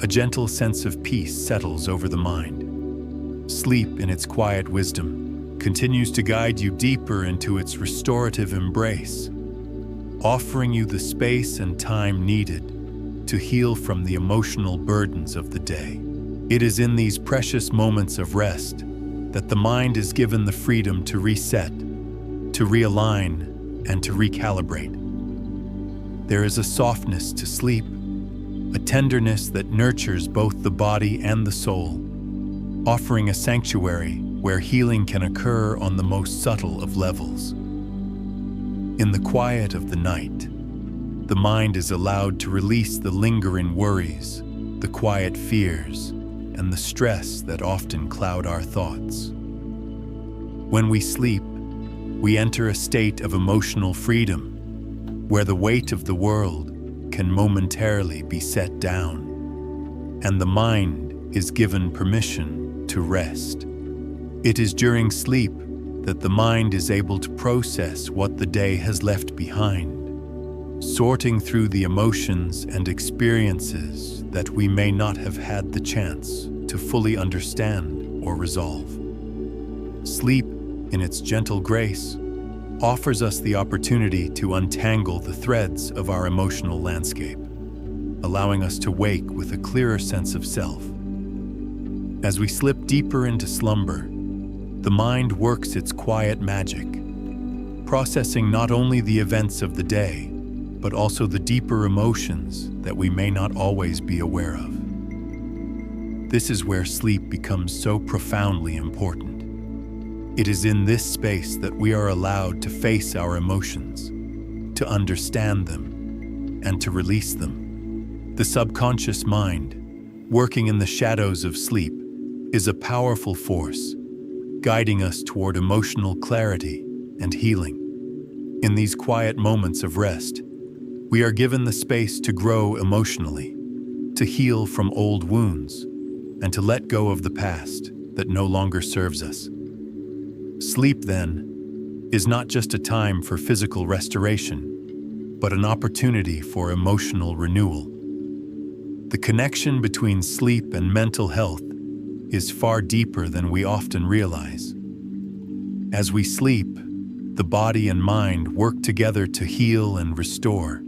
a gentle sense of peace settles over the mind. Sleep, in its quiet wisdom, continues to guide you deeper into its restorative embrace, offering you the space and time needed to heal from the emotional burdens of the day. It is in these precious moments of rest that the mind is given the freedom to reset, to realign, and to recalibrate. There is a softness to sleep, a tenderness that nurtures both the body and the soul, offering a sanctuary where healing can occur on the most subtle of levels. In the quiet of the night, the mind is allowed to release the lingering worries, the quiet fears, and the stress that often cloud our thoughts. When we sleep, we enter a state of emotional freedom, where the weight of the world can momentarily be set down, and the mind is given permission to rest. It is during sleep that the mind is able to process what the day has left behind, sorting through the emotions and experiences that we may not have had the chance to fully understand or resolve. Sleep, in its gentle grace, offers us the opportunity to untangle the threads of our emotional landscape, allowing us to wake with a clearer sense of self. As we slip deeper into slumber, the mind works its quiet magic, processing not only the events of the day, but also the deeper emotions that we may not always be aware of. This is where sleep becomes so profoundly important. It is in this space that we are allowed to face our emotions, to understand them, and to release them. The subconscious mind, working in the shadows of sleep, is a powerful force, guiding us toward emotional clarity and healing. In these quiet moments of rest, we are given the space to grow emotionally, to heal from old wounds, and to let go of the past that no longer serves us. Sleep, then, is not just a time for physical restoration, but an opportunity for emotional renewal. The connection between sleep and mental health is far deeper than we often realize. As we sleep, the body and mind work together to heal and restore,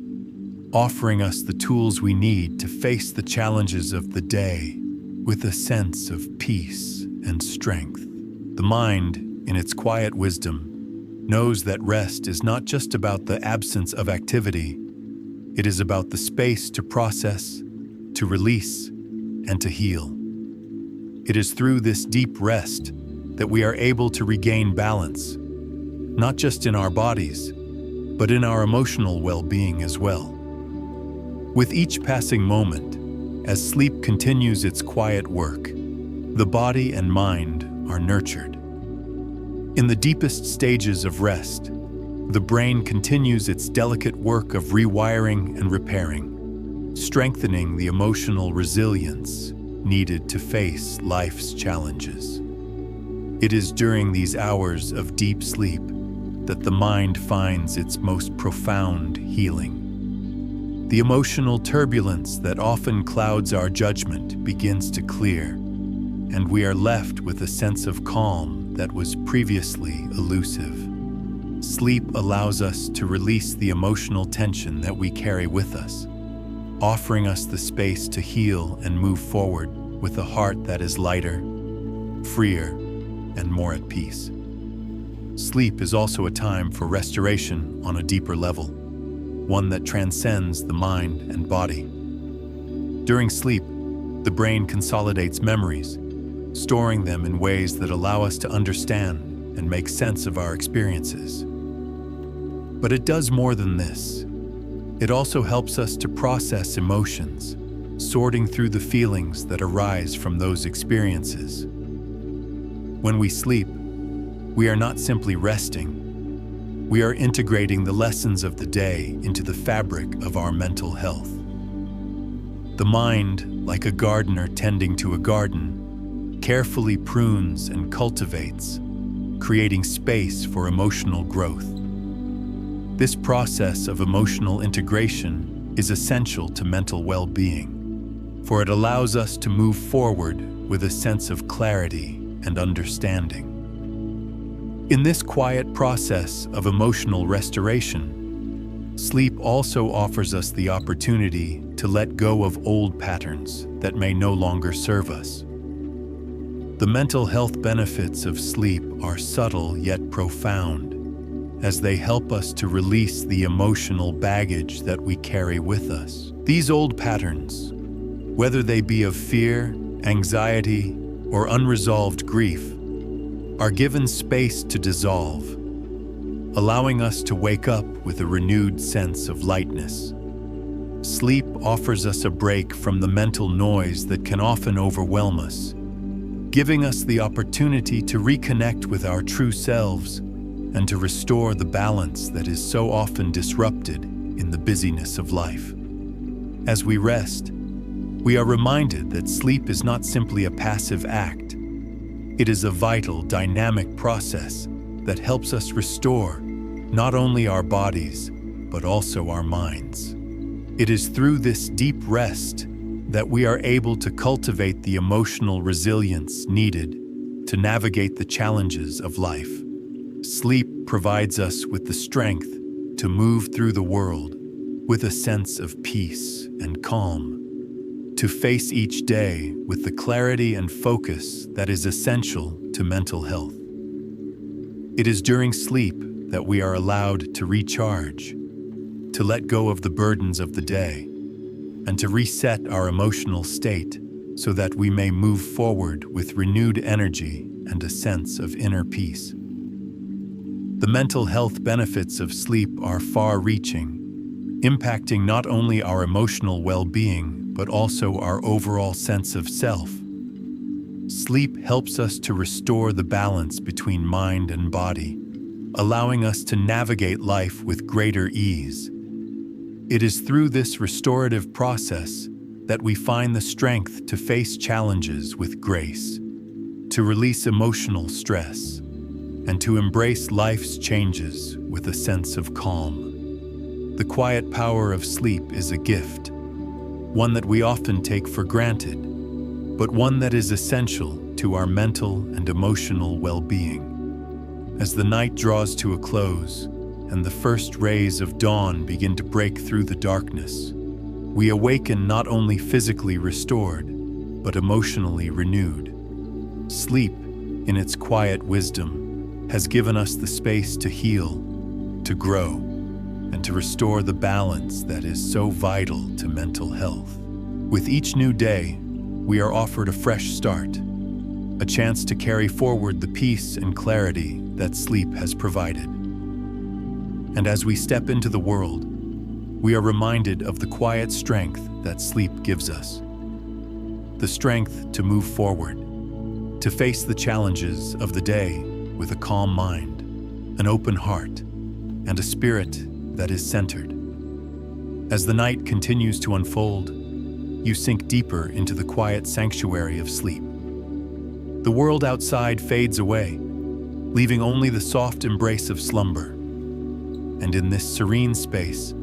offering us the tools we need to face the challenges of the day with a sense of peace and strength. The mind, in its quiet wisdom, knows that rest is not just about the absence of activity, it is about the space to process, to release, and to heal. It is through this deep rest that we are able to regain balance, not just in our bodies, but in our emotional well-being as well. With each passing moment, as sleep continues its quiet work, the body and mind are nurtured. In the deepest stages of rest, the brain continues its delicate work of rewiring and repairing, strengthening the emotional resilience needed to face life's challenges. It is during these hours of deep sleep that the mind finds its most profound healing. The emotional turbulence that often clouds our judgment begins to clear, and we are left with a sense of calm that was previously elusive. Sleep allows us to release the emotional tension that we carry with us, offering us the space to heal and move forward with a heart that is lighter, freer, and more at peace. Sleep is also a time for restoration on a deeper level, one that transcends the mind and body. During sleep, the brain consolidates memories, storing them in ways that allow us to understand and make sense of our experiences. But it does more than this. It also helps us to process emotions, sorting through the feelings that arise from those experiences. When we sleep, we are not simply resting. We are integrating the lessons of the day into the fabric of our mental health. The mind, like a gardener tending to a garden, carefully prunes and cultivates, creating space for emotional growth. This process of emotional integration is essential to mental well-being, for it allows us to move forward with a sense of clarity and understanding. In this quiet process of emotional restoration, sleep also offers us the opportunity to let go of old patterns that may no longer serve us. The mental health benefits of sleep are subtle yet profound, as they help us to release the emotional baggage that we carry with us. These old patterns, whether they be of fear, anxiety, or unresolved grief, are given space to dissolve, allowing us to wake up with a renewed sense of lightness. Sleep offers us a break from the mental noise that can often overwhelm us, giving us the opportunity to reconnect with our true selves and to restore the balance that is so often disrupted in the busyness of life. As we rest, we are reminded that sleep is not simply a passive act. It is a vital, dynamic process that helps us restore not only our bodies, but also our minds. It is through this deep rest that we are able to cultivate the emotional resilience needed to navigate the challenges of life. Sleep provides us with the strength to move through the world with a sense of peace and calm, to face each day with the clarity and focus that is essential to mental health. It is during sleep that we are allowed to recharge, to let go of the burdens of the day, and to reset our emotional state so that we may move forward with renewed energy and a sense of inner peace. The mental health benefits of sleep are far-reaching, impacting not only our emotional well-being, but also our overall sense of self. Sleep helps us to restore the balance between mind and body, allowing us to navigate life with greater ease. It is through this restorative process that we find the strength to face challenges with grace, to release emotional stress, and to embrace life's changes with a sense of calm. The quiet power of sleep is a gift, one that we often take for granted, but one that is essential to our mental and emotional well-being. As the night draws to a close and the first rays of dawn begin to break through the darkness, we awaken not only physically restored, but emotionally renewed. Sleep, in its quiet wisdom, has given us the space to heal, to grow, and to restore the balance that is so vital to mental health. With each new day, we are offered a fresh start, a chance to carry forward the peace and clarity that sleep has provided. And as we step into the world, we are reminded of the quiet strength that sleep gives us. The strength to move forward, to face the challenges of the day with a calm mind, an open heart, and a spirit that is centered. As the night continues to unfold, you sink deeper into the quiet sanctuary of sleep. The world outside fades away, leaving only the soft embrace of slumber. And in this serene space,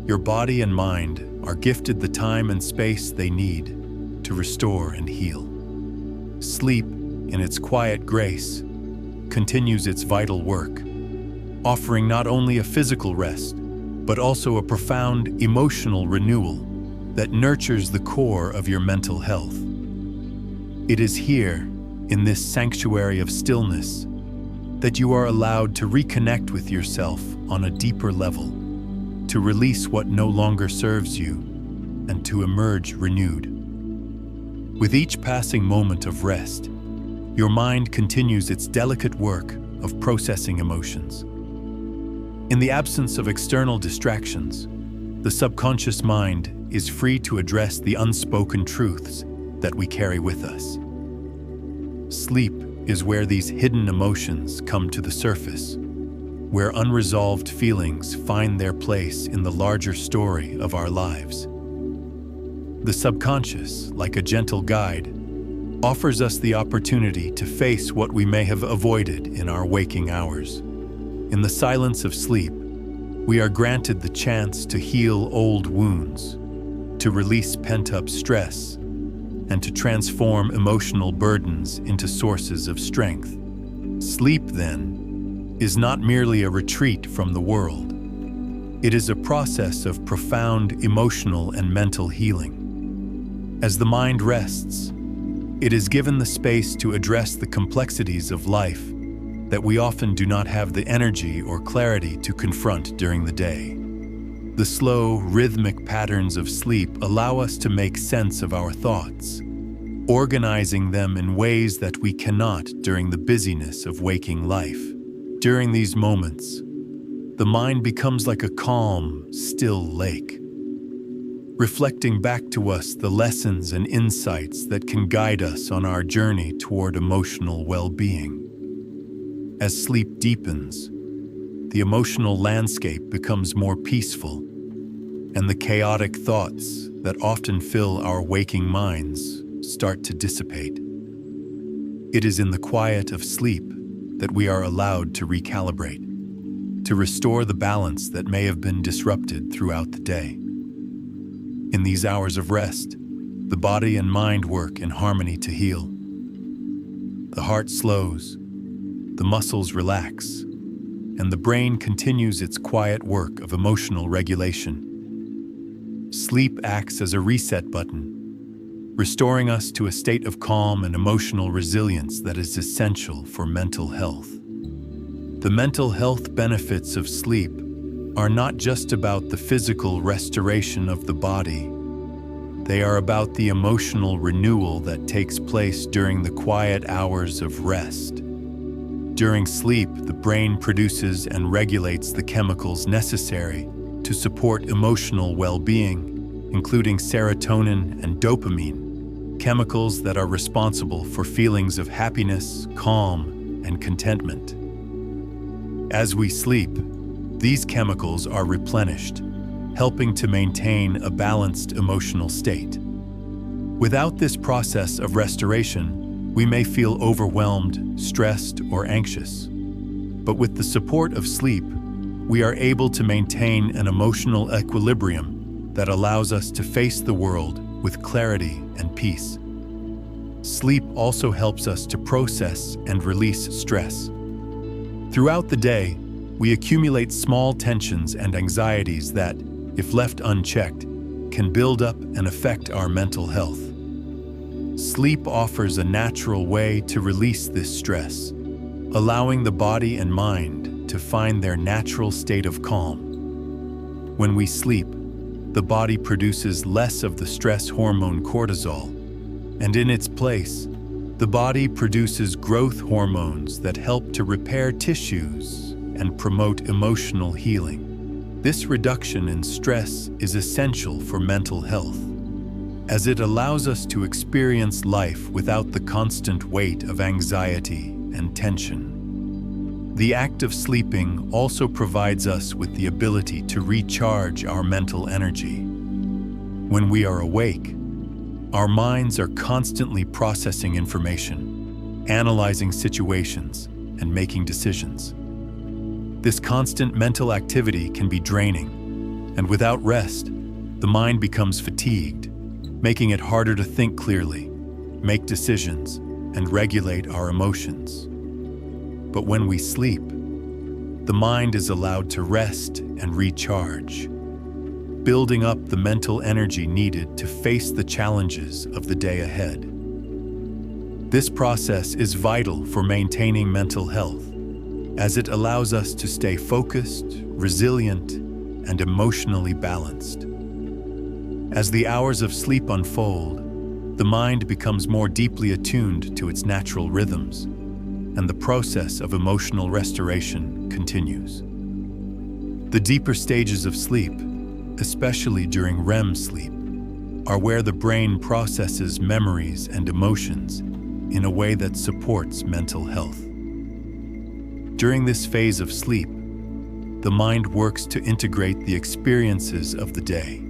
your body and mind are gifted the time and space they need to restore and heal. Sleep, in its quiet grace, continues its vital work, offering not only a physical rest, but also a profound emotional renewal that nurtures the core of your mental health. It is here, in this sanctuary of stillness, that you are allowed to reconnect with yourself on a deeper level, to release what no longer serves you, and to emerge renewed. With each passing moment of rest, your mind continues its delicate work of processing emotions. In the absence of external distractions, the subconscious mind is free to address the unspoken truths that we carry with us. Sleep is where these hidden emotions come to the surface, where unresolved feelings find their place in the larger story of our lives. The subconscious, like a gentle guide, offers us the opportunity to face what we may have avoided in our waking hours. In the silence of sleep, we are granted the chance to heal old wounds, to release pent-up stress, and to transform emotional burdens into sources of strength. Sleep, then, is not merely a retreat from the world. It is a process of profound emotional and mental healing. As the mind rests, it is given the space to address the complexities of life that we often do not have the energy or clarity to confront during the day. The slow, rhythmic patterns of sleep allow us to make sense of our thoughts, organizing them in ways that we cannot during the busyness of waking life. During these moments, the mind becomes like a calm, still lake, reflecting back to us the lessons and insights that can guide us on our journey toward emotional well-being. As sleep deepens, the emotional landscape becomes more peaceful, and the chaotic thoughts that often fill our waking minds start to dissipate. It is in the quiet of sleep that we are allowed to recalibrate, to restore the balance that may have been disrupted throughout the day. In these hours of rest, the body and mind work in harmony to heal. The heart slows, the muscles relax, and the brain continues its quiet work of emotional regulation. Sleep acts as a reset button, restoring us to a state of calm and emotional resilience that is essential for mental health. The mental health benefits of sleep are not just about the physical restoration of the body. They are about the emotional renewal that takes place during the quiet hours of rest. During sleep, the brain produces and regulates the chemicals necessary to support emotional well-being, including serotonin and dopamine, chemicals that are responsible for feelings of happiness, calm, and contentment. As we sleep, these chemicals are replenished, helping to maintain a balanced emotional state. Without this process of restoration, we may feel overwhelmed, stressed, or anxious. But with the support of sleep, we are able to maintain an emotional equilibrium that allows us to face the world with clarity and peace. Sleep also helps us to process and release stress. Throughout the day, we accumulate small tensions and anxieties that, if left unchecked, can build up and affect our mental health. Sleep offers a natural way to release this stress, allowing the body and mind to find their natural state of calm. When we sleep, the body produces less of the stress hormone cortisol, and in its place, the body produces growth hormones that help to repair tissues and promote emotional healing. This reduction in stress is essential for mental health, as it allows us to experience life without the constant weight of anxiety and tension. The act of sleeping also provides us with the ability to recharge our mental energy. When we are awake, our minds are constantly processing information, analyzing situations, and making decisions. This constant mental activity can be draining, and without rest, the mind becomes fatigued, making it harder to think clearly, make decisions, and regulate our emotions. But when we sleep, the mind is allowed to rest and recharge, building up the mental energy needed to face the challenges of the day ahead. This process is vital for maintaining mental health, as it allows us to stay focused, resilient, and emotionally balanced. As the hours of sleep unfold, the mind becomes more deeply attuned to its natural rhythms, and the process of emotional restoration continues. The deeper stages of sleep, especially during REM sleep, are where the brain processes memories and emotions in a way that supports mental health. During this phase of sleep, the mind works to integrate the experiences of the day,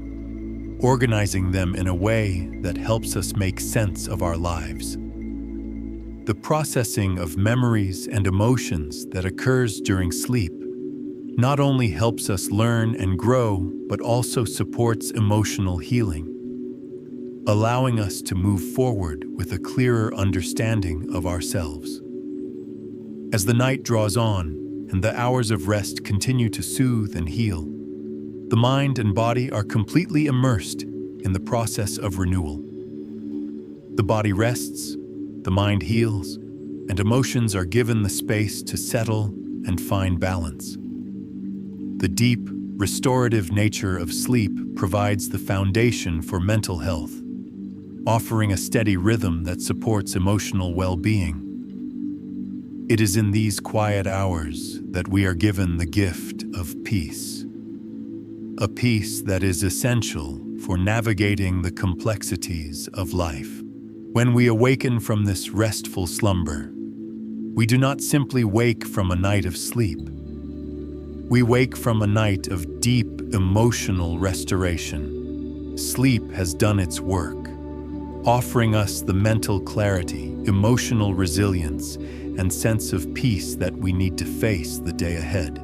organizing them in a way that helps us make sense of our lives. The processing of memories and emotions that occurs during sleep not only helps us learn and grow, but also supports emotional healing, allowing us to move forward with a clearer understanding of ourselves. As the night draws on and the hours of rest continue to soothe and heal, the mind and body are completely immersed in the process of renewal. The body rests, the mind heals, and emotions are given the space to settle and find balance. The deep, restorative nature of sleep provides the foundation for mental health, offering a steady rhythm that supports emotional well-being. It is in these quiet hours that we are given the gift of peace. A peace that is essential for navigating the complexities of life. When we awaken from this restful slumber, we do not simply wake from a night of sleep. We wake from a night of deep emotional restoration. Sleep has done its work, offering us the mental clarity, emotional resilience, and sense of peace that we need to face the day ahead.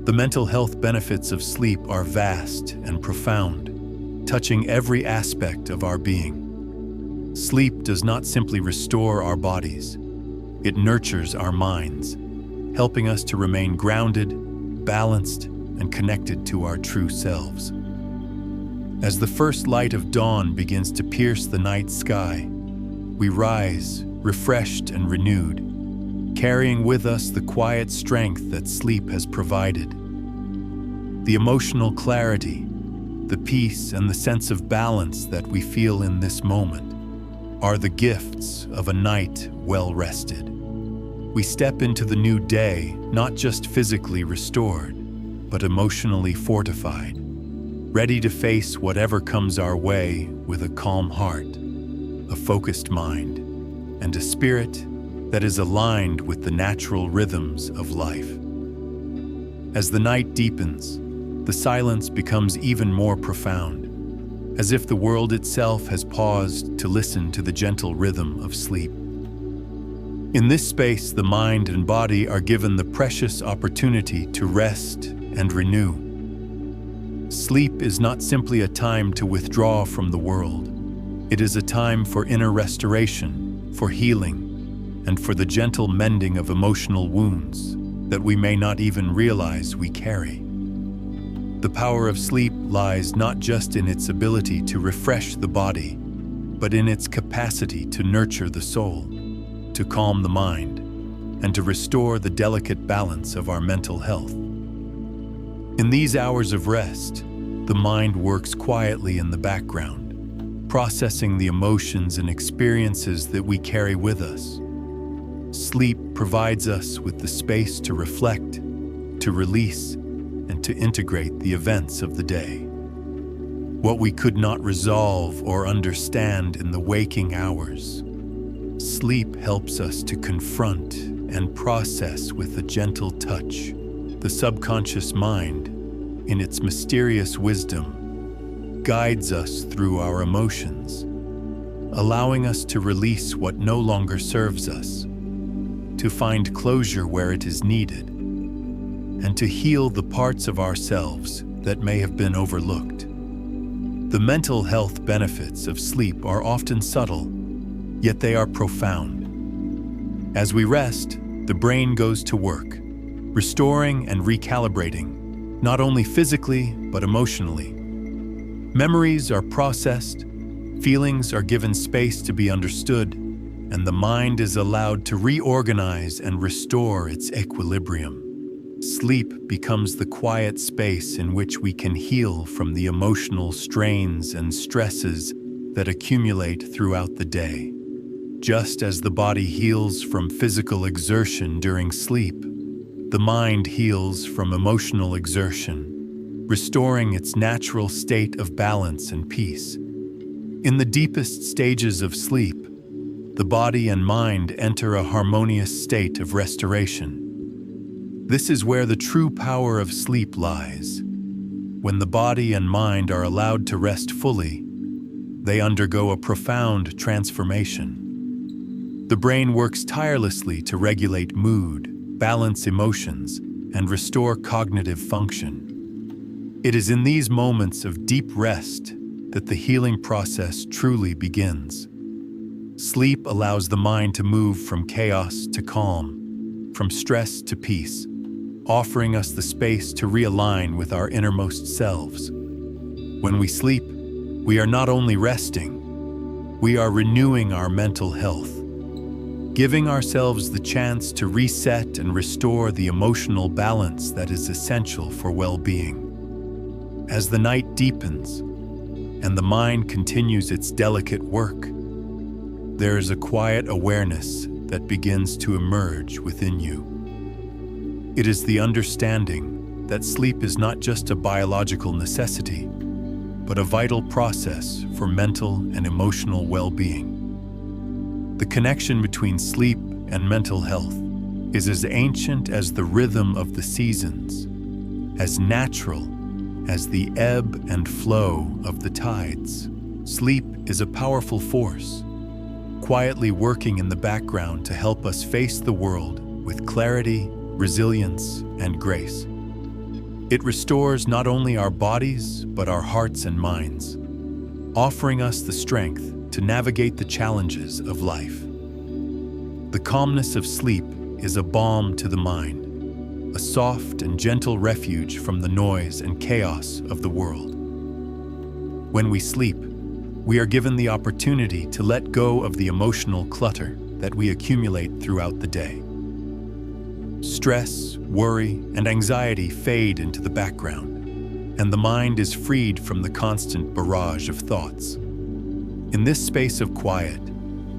The mental health benefits of sleep are vast and profound, touching every aspect of our being. Sleep does not simply restore our bodies, it nurtures our minds, helping us to remain grounded, balanced, and connected to our true selves. As the first light of dawn begins to pierce the night sky, we rise, refreshed and renewed, carrying with us the quiet strength that sleep has provided. The emotional clarity, the peace, and the sense of balance that we feel in this moment are the gifts of a night well rested. We step into the new day not just physically restored, but emotionally fortified, ready to face whatever comes our way with a calm heart, a focused mind, and a spirit that is aligned with the natural rhythms of life. As the night deepens, the silence becomes even more profound, as if the world itself has paused to listen to the gentle rhythm of sleep. In this space, the mind and body are given the precious opportunity to rest and renew. Sleep is not simply a time to withdraw from the world. It is a time for inner restoration, for healing, and for the gentle mending of emotional wounds that we may not even realize we carry. The power of sleep lies not just in its ability to refresh the body, but in its capacity to nurture the soul, to calm the mind, and to restore the delicate balance of our mental health. In these hours of rest, the mind works quietly in the background, processing the emotions and experiences that we carry with us. Sleep provides us with the space to reflect, to release, and to integrate the events of the day. What we could not resolve or understand in the waking hours, sleep helps us to confront and process with a gentle touch. The subconscious mind, in its mysterious wisdom, guides us through our emotions, allowing us to release what no longer serves us, to find closure where it is needed, and to heal the parts of ourselves that may have been overlooked. The mental health benefits of sleep are often subtle, yet they are profound. As we rest, the brain goes to work, restoring and recalibrating, not only physically, but emotionally. Memories are processed, feelings are given space to be understood, and the mind is allowed to reorganize and restore its equilibrium. Sleep becomes the quiet space in which we can heal from the emotional strains and stresses that accumulate throughout the day. Just as the body heals from physical exertion during sleep, the mind heals from emotional exertion, restoring its natural state of balance and peace. In the deepest stages of sleep, the body and mind enter a harmonious state of restoration. This is where the true power of sleep lies. When the body and mind are allowed to rest fully, they undergo a profound transformation. The brain works tirelessly to regulate mood, balance emotions, and restore cognitive function. It is in these moments of deep rest that the healing process truly begins. Sleep allows the mind to move from chaos to calm, from stress to peace, offering us the space to realign with our innermost selves. When we sleep, we are not only resting, we are renewing our mental health, giving ourselves the chance to reset and restore the emotional balance that is essential for well-being. As the night deepens and the mind continues its delicate work, there is a quiet awareness that begins to emerge within you. It is the understanding that sleep is not just a biological necessity, but a vital process for mental and emotional well-being. The connection between sleep and mental health is as ancient as the rhythm of the seasons, as natural as the ebb and flow of the tides. Sleep is a powerful force, quietly working in the background to help us face the world with clarity, resilience, and grace. It restores not only our bodies, but our hearts and minds, offering us the strength to navigate the challenges of life. The calmness of sleep is a balm to the mind, a soft and gentle refuge from the noise and chaos of the world. When we sleep, we are given the opportunity to let go of the emotional clutter that we accumulate throughout the day. Stress, worry, and anxiety fade into the background, and the mind is freed from the constant barrage of thoughts. In this space of quiet,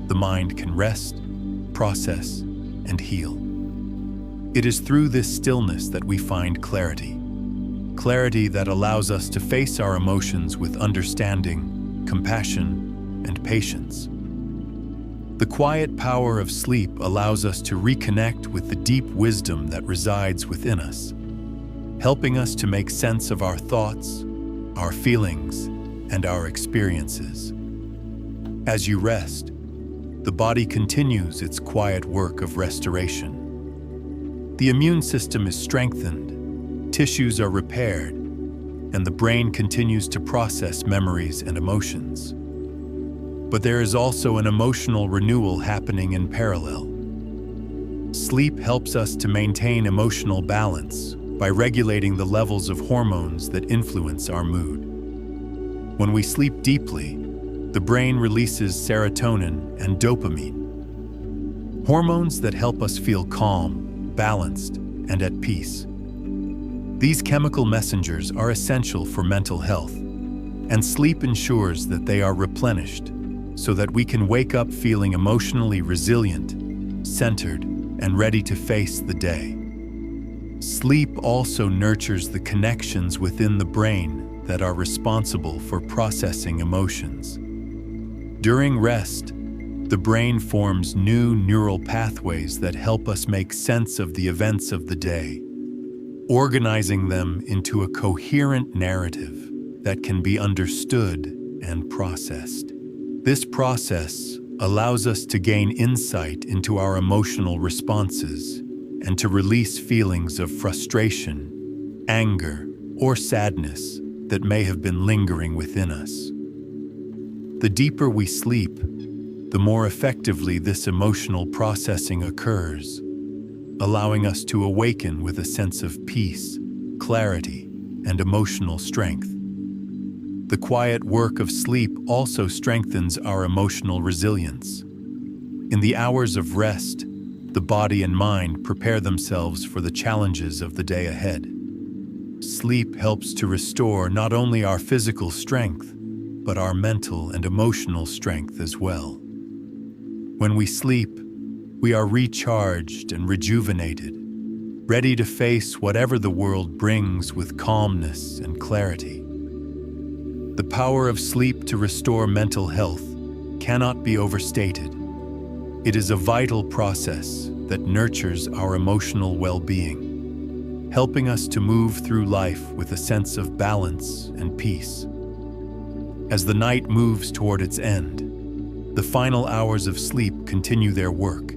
the mind can rest, process, and heal. It is through this stillness that we find clarity. Clarity that allows us to face our emotions with understanding, compassion, and patience. The quiet power of sleep allows us to reconnect with the deep wisdom that resides within us, helping us to make sense of our thoughts, our feelings, and our experiences. As you rest, the body continues its quiet work of restoration. The immune system is strengthened, tissues are repaired, and the brain continues to process memories and emotions. But there is also an emotional renewal happening in parallel. Sleep helps us to maintain emotional balance by regulating the levels of hormones that influence our mood. When we sleep deeply, the brain releases serotonin and dopamine, hormones that help us feel calm, balanced, and at peace. These chemical messengers are essential for mental health, and sleep ensures that they are replenished so that we can wake up feeling emotionally resilient, centered, and ready to face the day. Sleep also nurtures the connections within the brain that are responsible for processing emotions. During rest, the brain forms new neural pathways that help us make sense of the events of the day, organizing them into a coherent narrative that can be understood and processed. This process allows us to gain insight into our emotional responses and to release feelings of frustration, anger, or sadness that may have been lingering within us. The deeper we sleep, the more effectively this emotional processing occurs, allowing us to awaken with a sense of peace, clarity, and emotional strength. The quiet work of sleep also strengthens our emotional resilience. In the hours of rest, the body and mind prepare themselves for the challenges of the day ahead. Sleep helps to restore not only our physical strength, but our mental and emotional strength as well. When we sleep, we are recharged and rejuvenated, ready to face whatever the world brings with calmness and clarity. The power of sleep to restore mental health cannot be overstated. It is a vital process that nurtures our emotional well-being, helping us to move through life with a sense of balance and peace. As the night moves toward its end, the final hours of sleep continue their work,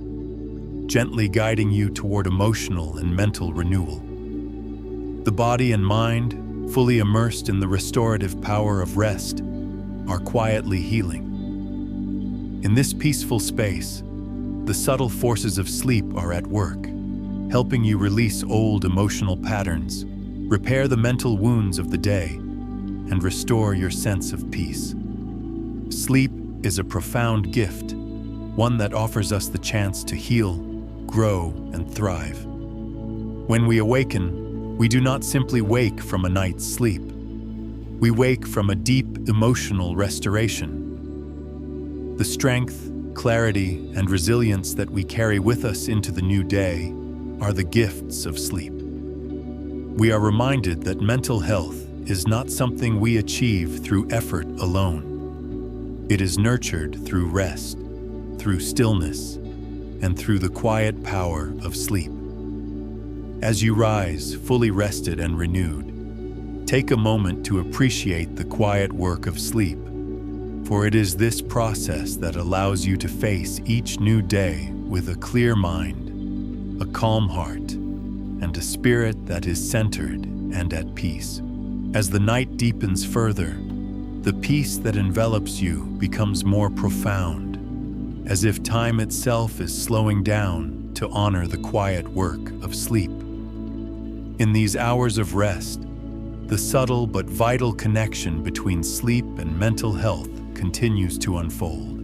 gently guiding you toward emotional and mental renewal. The body and mind, fully immersed in the restorative power of rest, are quietly healing. In this peaceful space, the subtle forces of sleep are at work, helping you release old emotional patterns, repair the mental wounds of the day, and restore your sense of peace. Sleep is a profound gift, one that offers us the chance to heal, grow, and thrive. When we awaken, we do not simply wake from a night's sleep. We wake from a deep emotional restoration. The strength, clarity, and resilience that we carry with us into the new day are the gifts of sleep. We are reminded that mental health is not something we achieve through effort alone. It is nurtured through rest, through stillness, and through the quiet power of sleep. As you rise, fully rested and renewed, take a moment to appreciate the quiet work of sleep, for it is this process that allows you to face each new day with a clear mind, a calm heart, and a spirit that is centered and at peace. As the night deepens further, the peace that envelops you becomes more profound, as if time itself is slowing down to honor the quiet work of sleep. In these hours of rest, the subtle but vital connection between sleep and mental health continues to unfold.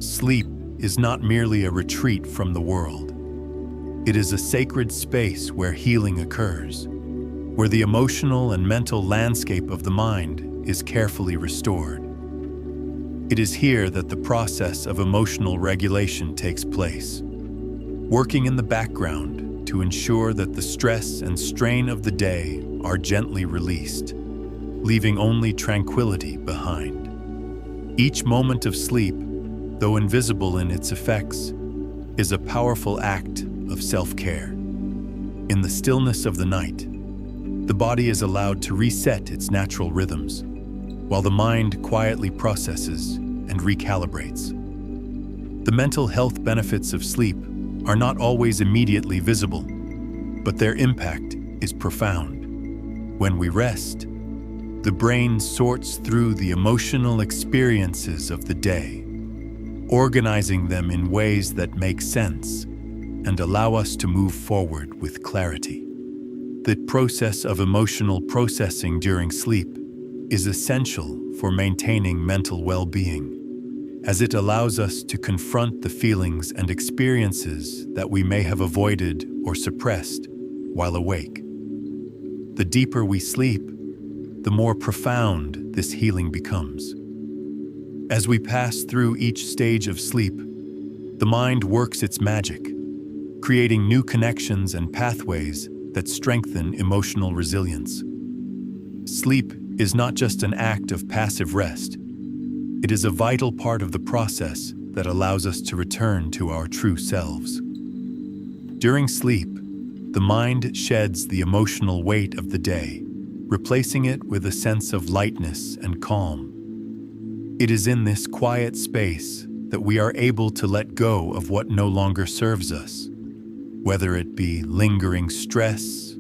Sleep is not merely a retreat from the world. It is a sacred space where healing occurs, where the emotional and mental landscape of the mind is carefully restored. It is here that the process of emotional regulation takes place, working in the background to ensure that the stress and strain of the day are gently released, leaving only tranquility behind. Each moment of sleep, though invisible in its effects, is a powerful act of self-care. In the stillness of the night, the body is allowed to reset its natural rhythms, while the mind quietly processes and recalibrates. The mental health benefits of sleep are not always immediately visible, but their impact is profound. When we rest, the brain sorts through the emotional experiences of the day, organizing them in ways that make sense and allow us to move forward with clarity. The process of emotional processing during sleep is essential for maintaining mental well-being, as it allows us to confront the feelings and experiences that we may have avoided or suppressed while awake. The deeper we sleep, the more profound this healing becomes. As we pass through each stage of sleep, the mind works its magic, creating new connections and pathways that strengthen emotional resilience. Sleep is not just an act of passive rest. It is a vital part of the process that allows us to return to our true selves. During sleep, the mind sheds the emotional weight of the day, replacing it with a sense of lightness and calm. It is in this quiet space that we are able to let go of what no longer serves us, whether it be lingering stress,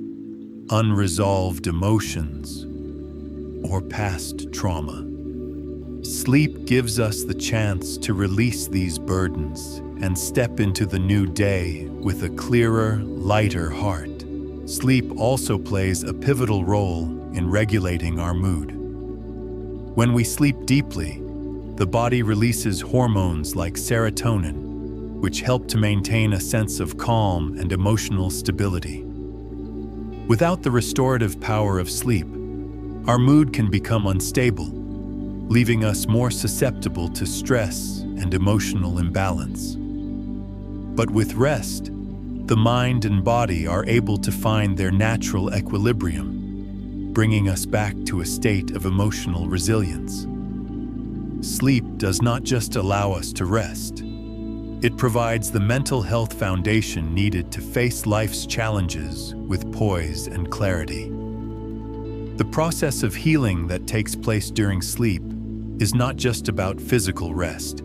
unresolved emotions, or past trauma. Sleep gives us the chance to release these burdens and step into the new day with a clearer, lighter heart. Sleep also plays a pivotal role in regulating our mood. When we sleep deeply, the body releases hormones like serotonin, which help to maintain a sense of calm and emotional stability. Without the restorative power of sleep, our mood can become unstable, leaving us more susceptible to stress and emotional imbalance. But with rest, the mind and body are able to find their natural equilibrium, bringing us back to a state of emotional resilience. Sleep does not just allow us to rest. It provides the mental health foundation needed to face life's challenges with poise and clarity. The process of healing that takes place during sleep is not just about physical rest,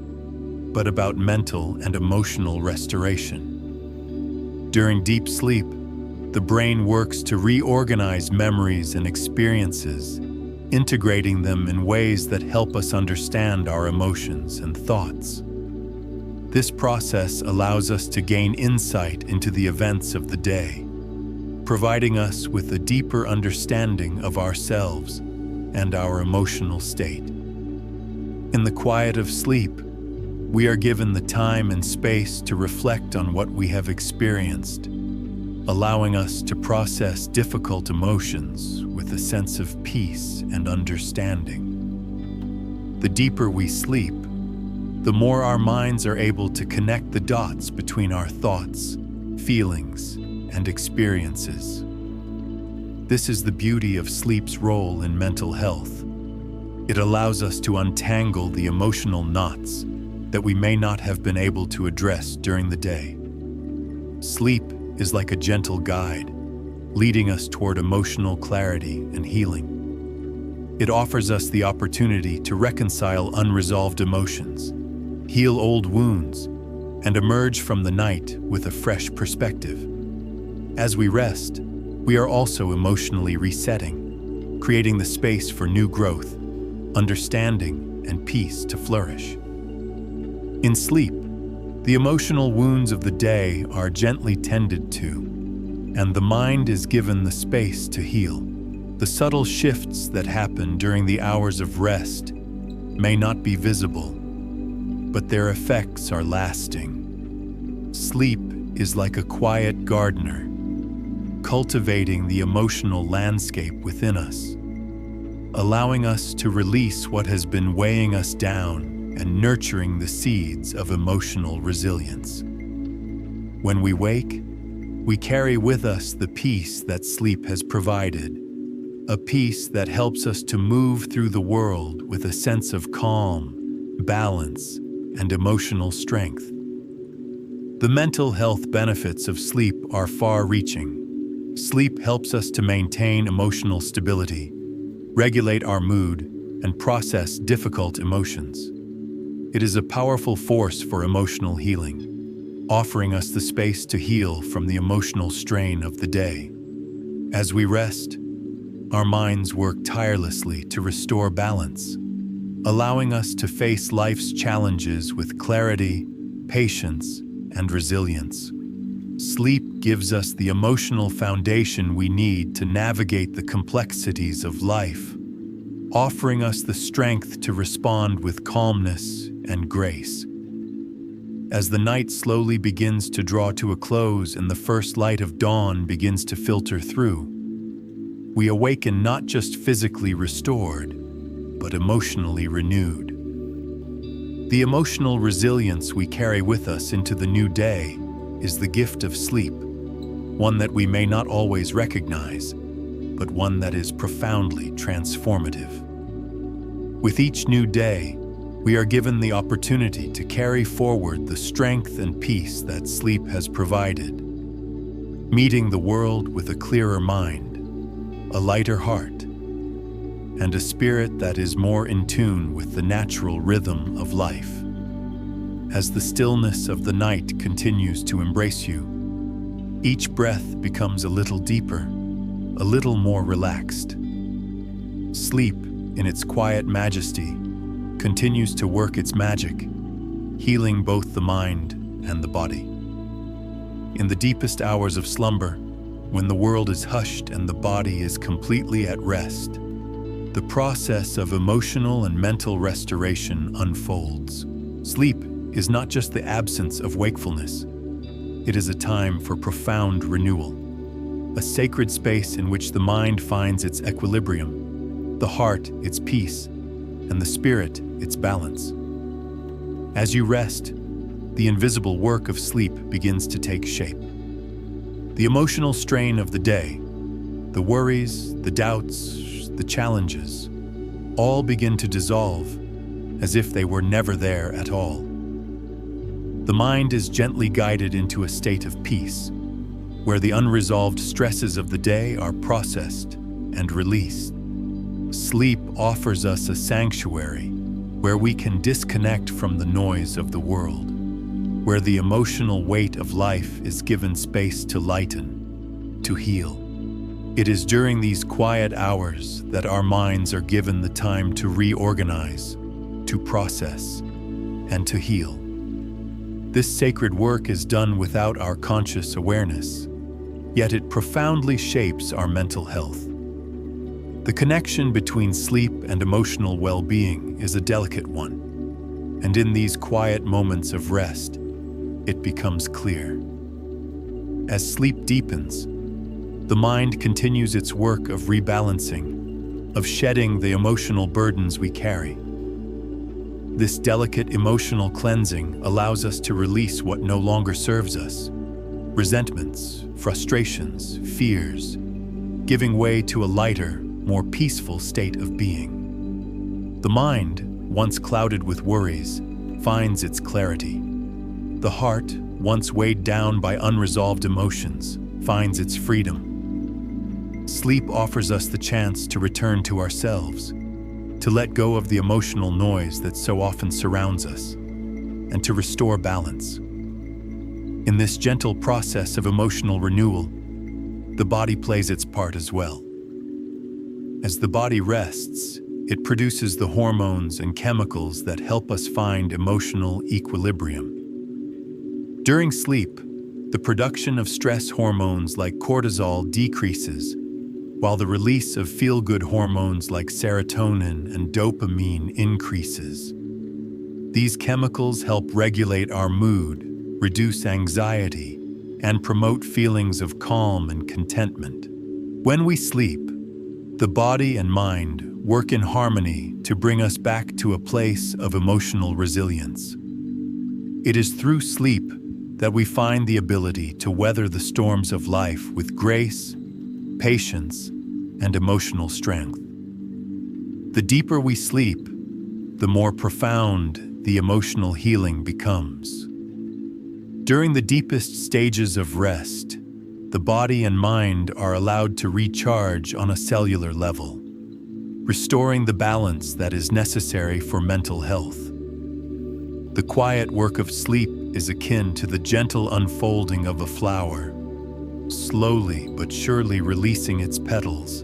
but about mental and emotional restoration. During deep sleep, the brain works to reorganize memories and experiences, integrating them in ways that help us understand our emotions and thoughts. This process allows us to gain insight into the events of the day, providing us with a deeper understanding of ourselves and our emotional state. In the quiet of sleep, we are given the time and space to reflect on what we have experienced, allowing us to process difficult emotions with a sense of peace and understanding. The deeper we sleep, the more our minds are able to connect the dots between our thoughts, feelings, and experiences. This is the beauty of sleep's role in mental health. It allows us to untangle the emotional knots that we may not have been able to address during the day. Sleep is like a gentle guide, leading us toward emotional clarity and healing. It offers us the opportunity to reconcile unresolved emotions, heal old wounds, and emerge from the night with a fresh perspective. As we rest, we are also emotionally resetting, creating the space for new growth, understanding, and peace to flourish. In sleep, the emotional wounds of the day are gently tended to, and the mind is given the space to heal. The subtle shifts that happen during the hours of rest may not be visible, but their effects are lasting. Sleep is like a quiet gardener, cultivating the emotional landscape within us, allowing us to release what has been weighing us down and nurturing the seeds of emotional resilience. When we wake, we carry with us the peace that sleep has provided, a peace that helps us to move through the world with a sense of calm, balance, and emotional strength. The mental health benefits of sleep are far-reaching. Sleep helps us to maintain emotional stability, regulate our mood, and process difficult emotions. It is a powerful force for emotional healing, offering us the space to heal from the emotional strain of the day. As we rest, our minds work tirelessly to restore balance, allowing us to face life's challenges with clarity, patience, and resilience. Sleep gives us the emotional foundation we need to navigate the complexities of life, offering us the strength to respond with calmness and grace. As the night slowly begins to draw to a close and the first light of dawn begins to filter through, we awaken not just physically restored, but emotionally renewed. The emotional resilience we carry with us into the new day is the gift of sleep, one that we may not always recognize, but one that is profoundly transformative. With each new day, we are given the opportunity to carry forward the strength and peace that sleep has provided, meeting the world with a clearer mind, a lighter heart, and a spirit that is more in tune with the natural rhythm of life. As the stillness of the night continues to embrace you, each breath becomes a little deeper, a little more relaxed. Sleep, in its quiet majesty, continues to work its magic, healing both the mind and the body. In the deepest hours of slumber, when the world is hushed and the body is completely at rest, the process of emotional and mental restoration unfolds. Sleep is not just the absence of wakefulness. It is a time for profound renewal, a sacred space in which the mind finds its equilibrium, the heart its peace, and the spirit its balance. As you rest, the invisible work of sleep begins to take shape. The emotional strain of the day, the worries, the doubts, the challenges, all begin to dissolve as if they were never there at all. The mind is gently guided into a state of peace, where the unresolved stresses of the day are processed and released. Sleep offers us a sanctuary where we can disconnect from the noise of the world, where the emotional weight of life is given space to lighten, to heal. It is during these quiet hours that our minds are given the time to reorganize, to process, and to heal. This sacred work is done without our conscious awareness, yet it profoundly shapes our mental health. The connection between sleep and emotional well-being is a delicate one, and in these quiet moments of rest, it becomes clear. As sleep deepens, the mind continues its work of rebalancing, of shedding the emotional burdens we carry. This delicate emotional cleansing allows us to release what no longer serves us: resentments, frustrations, fears, giving way to a lighter, more peaceful state of being. The mind, once clouded with worries, finds its clarity. The heart, once weighed down by unresolved emotions, finds its freedom. Sleep offers us the chance to return to ourselves, to let go of the emotional noise that so often surrounds us, and to restore balance. In this gentle process of emotional renewal, the body plays its part as well. As the body rests, it produces the hormones and chemicals that help us find emotional equilibrium. During sleep, the production of stress hormones like cortisol decreases, while the release of feel-good hormones like serotonin and dopamine increases. These chemicals help regulate our mood, reduce anxiety, and promote feelings of calm and contentment. When we sleep, the body and mind work in harmony to bring us back to a place of emotional resilience. It is through sleep that we find the ability to weather the storms of life with grace, patience, and emotional strength. The deeper we sleep, the more profound the emotional healing becomes. During the deepest stages of rest, the body and mind are allowed to recharge on a cellular level, restoring the balance that is necessary for mental health. The quiet work of sleep is akin to the gentle unfolding of a flower, slowly but surely releasing its petals,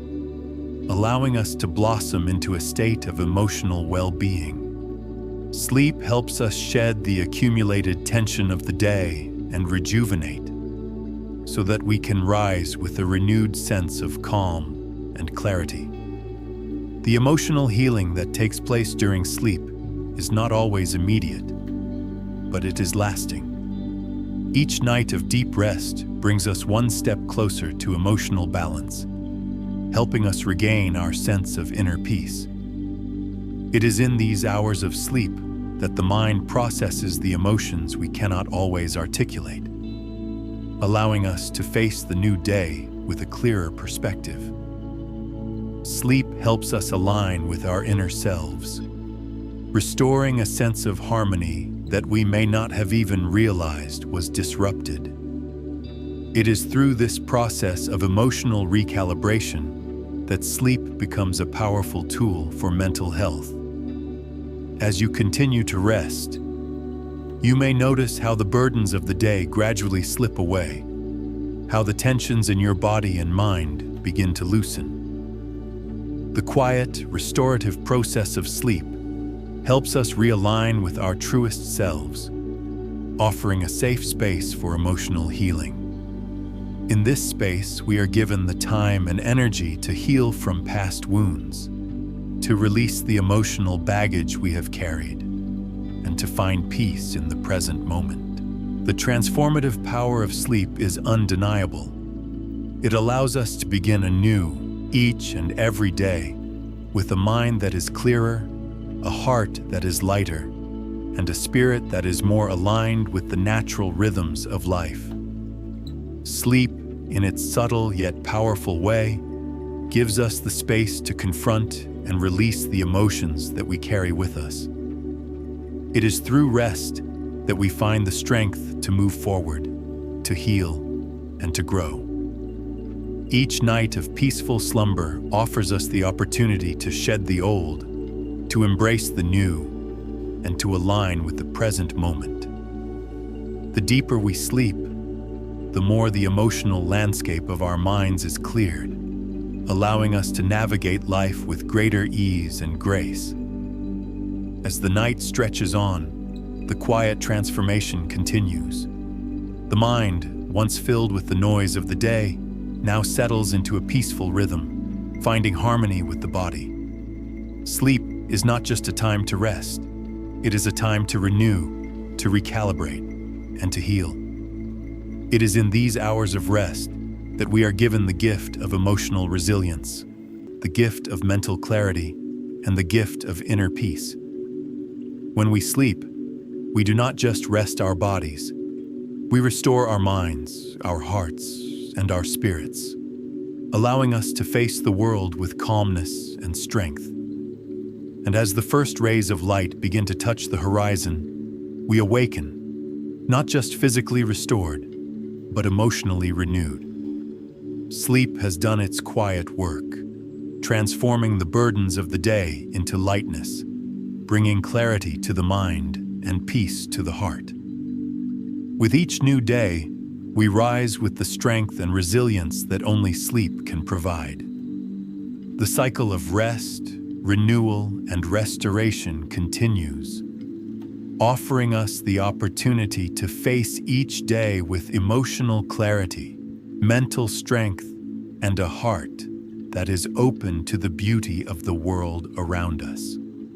allowing us to blossom into a state of emotional well-being. Sleep helps us shed the accumulated tension of the day and rejuvenate, so that we can rise with a renewed sense of calm and clarity. The emotional healing that takes place during sleep is not always immediate, but it is lasting. Each night of deep rest brings us one step closer to emotional balance, helping us regain our sense of inner peace. It is in these hours of sleep that the mind processes the emotions we cannot always articulate, allowing us to face the new day with a clearer perspective. Sleep helps us align with our inner selves, restoring a sense of harmony that we may not have even realized was disrupted. It is through this process of emotional recalibration that sleep becomes a powerful tool for mental health. As you continue to rest, you may notice how the burdens of the day gradually slip away, how the tensions in your body and mind begin to loosen. The quiet, restorative process of sleep helps us realign with our truest selves, offering a safe space for emotional healing. In this space, we are given the time and energy to heal from past wounds, to release the emotional baggage we have carried, and to find peace in the present moment. The transformative power of sleep is undeniable. It allows us to begin anew each and every day with a mind that is clearer, a heart that is lighter, and a spirit that is more aligned with the natural rhythms of life. Sleep, in its subtle yet powerful way, gives us the space to confront and release the emotions that we carry with us. It is through rest that we find the strength to move forward, to heal, and to grow. Each night of peaceful slumber offers us the opportunity to shed the old, to embrace the new, and to align with the present moment. The deeper we sleep, the more the emotional landscape of our minds is cleared, allowing us to navigate life with greater ease and grace. As the night stretches on, the quiet transformation continues. The mind, once filled with the noise of the day, now settles into a peaceful rhythm, finding harmony with the body. Sleep is not just a time to rest. It is a time to renew, to recalibrate, and to heal. It is in these hours of rest that we are given the gift of emotional resilience, the gift of mental clarity, and the gift of inner peace. When we sleep, we do not just rest our bodies. We restore our minds, our hearts, and our spirits, allowing us to face the world with calmness and strength. And as the first rays of light begin to touch the horizon, we awaken, not just physically restored, but emotionally renewed. Sleep has done its quiet work, transforming the burdens of the day into lightness, bringing clarity to the mind and peace to the heart. With each new day, we rise with the strength and resilience that only sleep can provide. The cycle of rest, renewal, and restoration continues, offering us the opportunity to face each day with emotional clarity, mental strength, and a heart that is open to the beauty of the world around us.